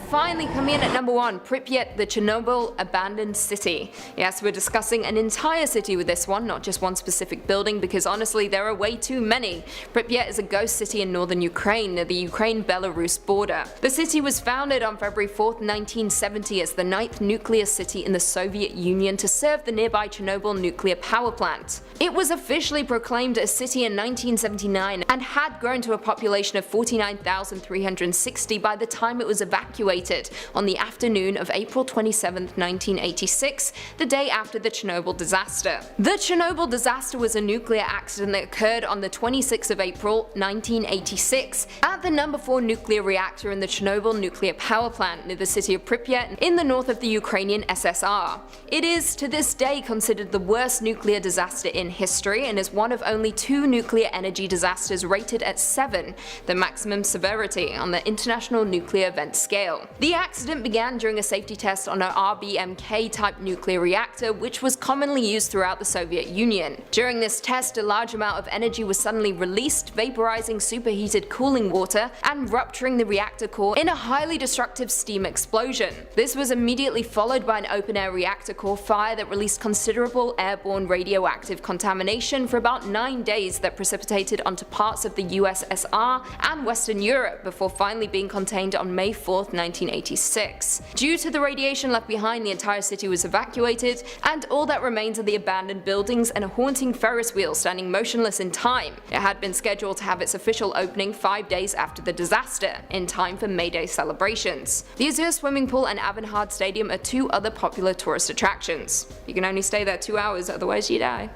Finally coming in at number 1, Pripyat, the Chernobyl abandoned city. Yes, we're discussing an entire city with this one, not just one specific building, because honestly there are way too many. Pripyat is a ghost city in northern Ukraine near the Ukraine-Belarus border. The city was founded on February 4th, 1970 as the 9th nuclear city in the Soviet Union to serve the nearby Chernobyl nuclear power plant. It was officially proclaimed a city in 1979 and had grown to a population of 49,360 by the time it was evacuated evacuated on the afternoon of April 27, 1986, the day after the Chernobyl disaster. The Chernobyl disaster was a nuclear accident that occurred on the 26th of April 1986 at the No. 4 nuclear reactor in the Chernobyl nuclear power plant near the city of Pripyat in the north of the Ukrainian SSR. It is to this day considered the worst nuclear disaster in history and is one of only 2 nuclear energy disasters rated at 7, the maximum severity on the International Nuclear Event Scale. The accident began during a safety test on an RBMK type nuclear reactor, which was commonly used throughout the Soviet Union. During this test, a large amount of energy was suddenly released, vaporizing superheated cooling water and rupturing the reactor core in a highly destructive steam explosion. This was immediately followed by an open-air reactor core fire that released considerable airborne radioactive contamination for about 9 days that precipitated onto parts of the USSR and Western Europe before finally being contained on May 4, 1986. Due to the radiation left behind, the entire city was evacuated, and all that remains are the abandoned buildings and a haunting Ferris wheel standing motionless in time. It had been scheduled to have its official opening 5 days after the disaster, in time for May Day celebrations. The Azure Swimming Pool and Avanhard Stadium are 2 other popular tourist attractions. You can only stay there 2 hours, otherwise you die.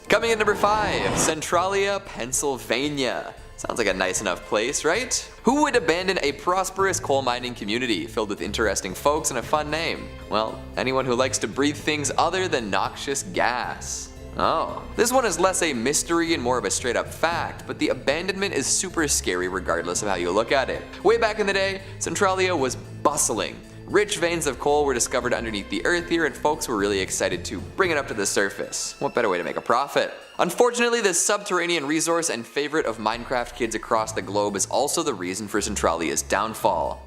Coming in number 5, Centralia, Pennsylvania. Sounds like a nice enough place, right? Who would abandon a prosperous coal mining community filled with interesting folks and a fun name? Well, anyone who likes to breathe things other than noxious gas. Oh, this one is less a mystery and more of a straight up fact, but the abandonment is super scary regardless of how you look at it. Way back in the day, Centralia was bustling. Rich veins of coal were discovered underneath the earth here, and folks were really excited to bring it up to the surface. What better way to make a profit? Unfortunately, this subterranean resource and favorite of Minecraft kids across the globe is also the reason for Centralia's downfall.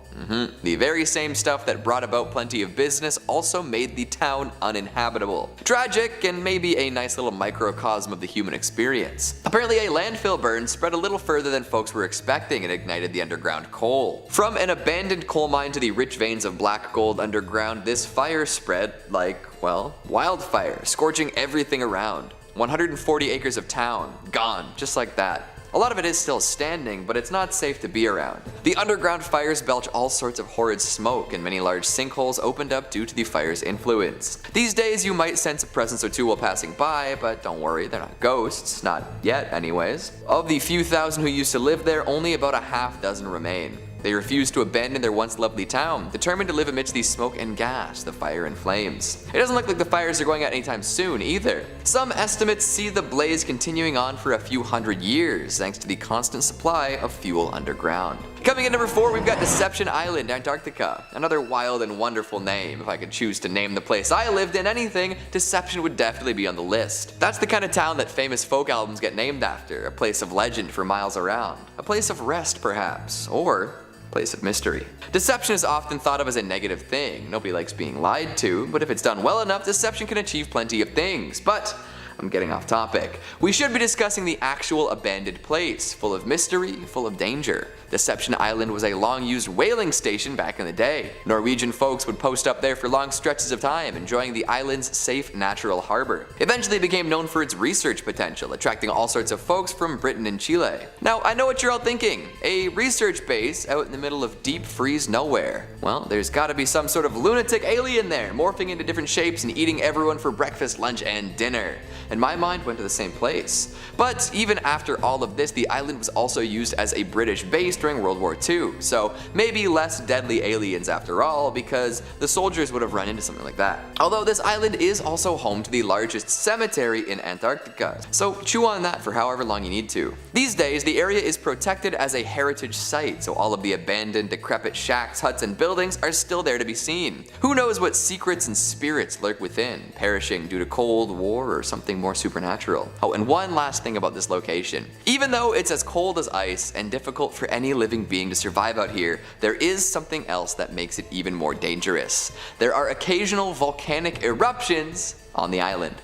The very same stuff that brought about plenty of business also made the town uninhabitable. Tragic, and maybe a nice little microcosm of the human experience. Apparently a landfill burn spread a little further than folks were expecting and ignited the underground coal. From an abandoned coal mine to the rich veins of black gold underground, this fire spread like, well, wildfire, scorching everything around. 140 acres of town, gone, just like that. A lot of it is still standing, but it's not safe to be around. The underground fires belch all sorts of horrid smoke, and many large sinkholes opened up due to the fire's influence. These days you might sense a presence or 2 while passing by, but don't worry, they're not ghosts, not yet anyways. Of the few thousand who used to live there, only about a half dozen remain. They refused to abandon their once lovely town, determined to live amidst the smoke and gas, the fire and flames. It doesn't look like the fires are going out anytime soon either. Some estimates see the blaze continuing on for a few hundred years, thanks to the constant supply of fuel underground. Coming in number 4, we've got Deception Island, Antarctica. Another wild and wonderful name. If I could choose to name the place I lived in anything, Deception would definitely be on the list. That's the kind of town that famous folk albums get named after, a place of legend for miles around. A place of rest perhaps, or place of mystery. Deception is often thought of as a negative thing. Nobody likes being lied to, but if it's done well enough, deception can achieve plenty of things. But I'm getting off topic. We should be discussing the actual abandoned place, full of mystery, full of danger. Deception Island was a long-used whaling station back in the day. Norwegian folks would post up there for long stretches of time, enjoying the island's safe natural harbor. Eventually it became known for its research potential, attracting all sorts of folks from Britain and Chile. Now, I know what you're all thinking. A research base out in the middle of deep freeze nowhere. Well, there's gotta be some sort of lunatic alien there, morphing into different shapes and eating everyone for breakfast, lunch, and dinner. And my mind went to the same place. But even after all of this, the island was also used as a British base during World War II, so maybe less deadly aliens after all, because the soldiers would have run into something like that. Although this island is also home to the largest cemetery in Antarctica, so chew on that for however long you need to. These days, the area is protected as a heritage site, so all of the abandoned, decrepit shacks, huts, and buildings are still there to be seen. Who knows what secrets and spirits lurk within, perishing due to Cold War or something more supernatural. Oh, and one last thing about this location. Even though it's as cold as ice and difficult for any living being to survive out here, there is something else that makes it even more dangerous. There are occasional volcanic eruptions on the island.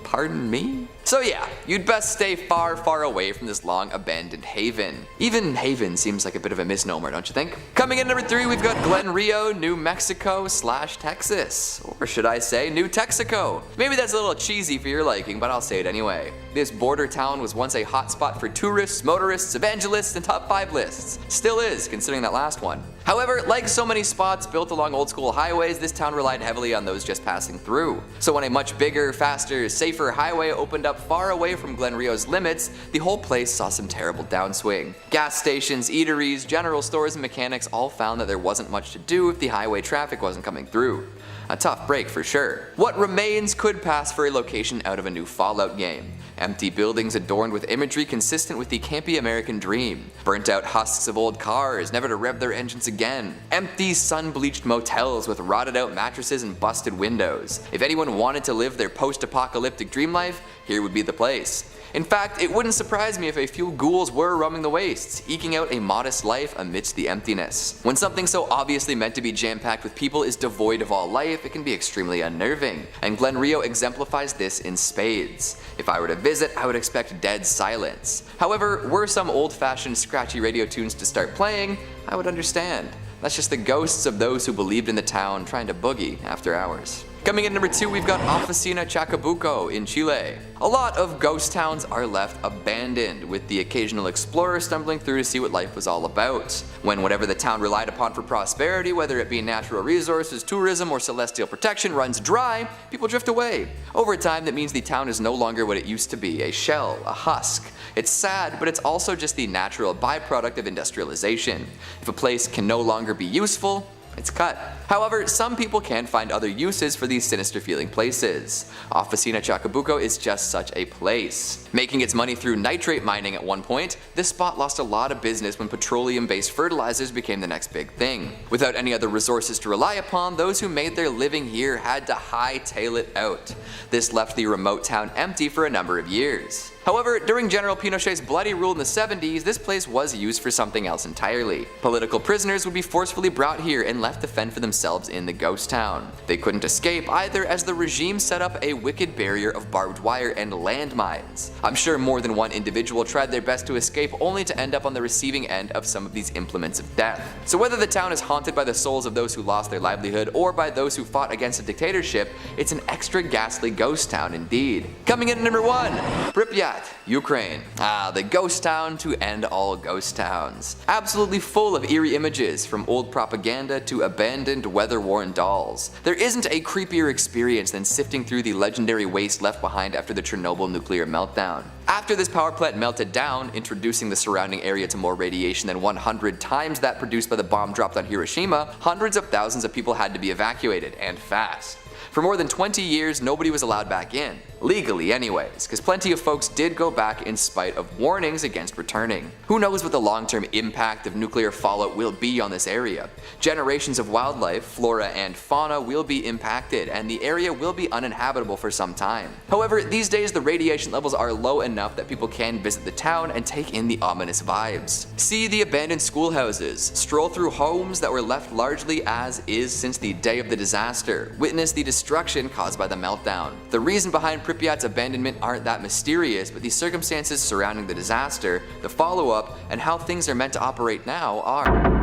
Pardon me? So yeah, you'd best stay far, far away from this long abandoned haven. Even haven seems like a bit of a misnomer, don't you think? Coming in number 3, we've got Glen Rio, New Mexico / Texas. Or should I say New Texaco? Maybe that's a little cheesy for your liking, but I'll say it anyway. This border town was once a hotspot for tourists, motorists, evangelists, and top 5 lists. Still is, considering that last one. However, like so many spots built along old school highways, this town relied heavily on those just passing through. So when a much bigger, faster, safer highway opened up far away from Glen Rio's limits, the whole place saw some terrible downswing. Gas stations, eateries, general stores, and mechanics all found that there wasn't much to do if the highway traffic wasn't coming through. A tough break for sure. What remains could pass for a location out of a new Fallout game. Empty buildings adorned with imagery consistent with the campy American dream. Burnt out husks of old cars, never to rev their engines again. Empty sun-bleached motels with rotted out mattresses and busted windows. If anyone wanted to live their post-apocalyptic dream life, here would be the place. In fact, it wouldn't surprise me if a few ghouls were roaming the wastes, eking out a modest life amidst the emptiness. When something so obviously meant to be jam-packed with people is devoid of all life, it can be extremely unnerving, and Glen Rio exemplifies this in spades. If I were to visit, I would expect dead silence. However, were some old-fashioned scratchy radio tunes to start playing, I would understand. That's just the ghosts of those who believed in the town trying to boogie after hours. Coming in number 2, we've got Oficina Chacabuco in Chile. A lot of ghost towns are left abandoned, with the occasional explorer stumbling through to see what life was all about. When whatever the town relied upon for prosperity, whether it be natural resources, tourism, or celestial protection, runs dry, people drift away. Over time, that means the town is no longer what it used to be, a shell, a husk. It's sad, but it's also just the natural byproduct of industrialization. If a place can no longer be useful, it's cut. However, some people can find other uses for these sinister feeling places. Oficina Chacabuco is just such a place. Making its money through nitrate mining at one point, this spot lost a lot of business when petroleum-based fertilizers became the next big thing. Without any other resources to rely upon, those who made their living here had to hightail it out. This left the remote town empty for a number of years. However, during General Pinochet's bloody rule in the 70s, this place was used for something else entirely. Political prisoners would be forcefully brought here and left to fend for themselves in the ghost town. They couldn't escape either, as the regime set up a wicked barrier of barbed wire and landmines. I'm sure more than one individual tried their best to escape, only to end up on the receiving end of some of these implements of death. So whether the town is haunted by the souls of those who lost their livelihood or by those who fought against a dictatorship, it's an extra ghastly ghost town indeed. Coming in at number 1, Pripyat, Ukraine. The ghost town to end all ghost towns. Absolutely full of eerie images, from old propaganda to abandoned, weather-worn dolls. There isn't a creepier experience than sifting through the legendary waste left behind after the Chernobyl nuclear meltdown. After this power plant melted down, introducing the surrounding area to more radiation than 100 times that produced by the bomb dropped on Hiroshima, hundreds of thousands of people had to be evacuated, and fast. For more than 20 years, nobody was allowed back in. Legally anyways, because plenty of folks did go back in spite of warnings against returning. Who knows what the long-term impact of nuclear fallout will be on this area? Generations of wildlife, flora and fauna will be impacted, and the area will be uninhabitable for some time. However, these days the radiation levels are low enough that people can visit the town and take in the ominous vibes. See the abandoned schoolhouses, stroll through homes that were left largely as is since the day of the disaster, witness the destruction caused by the meltdown. The reason behind Pripyat's abandonment aren't that mysterious, but the circumstances surrounding the disaster, the follow-up, and how things are meant to operate now are.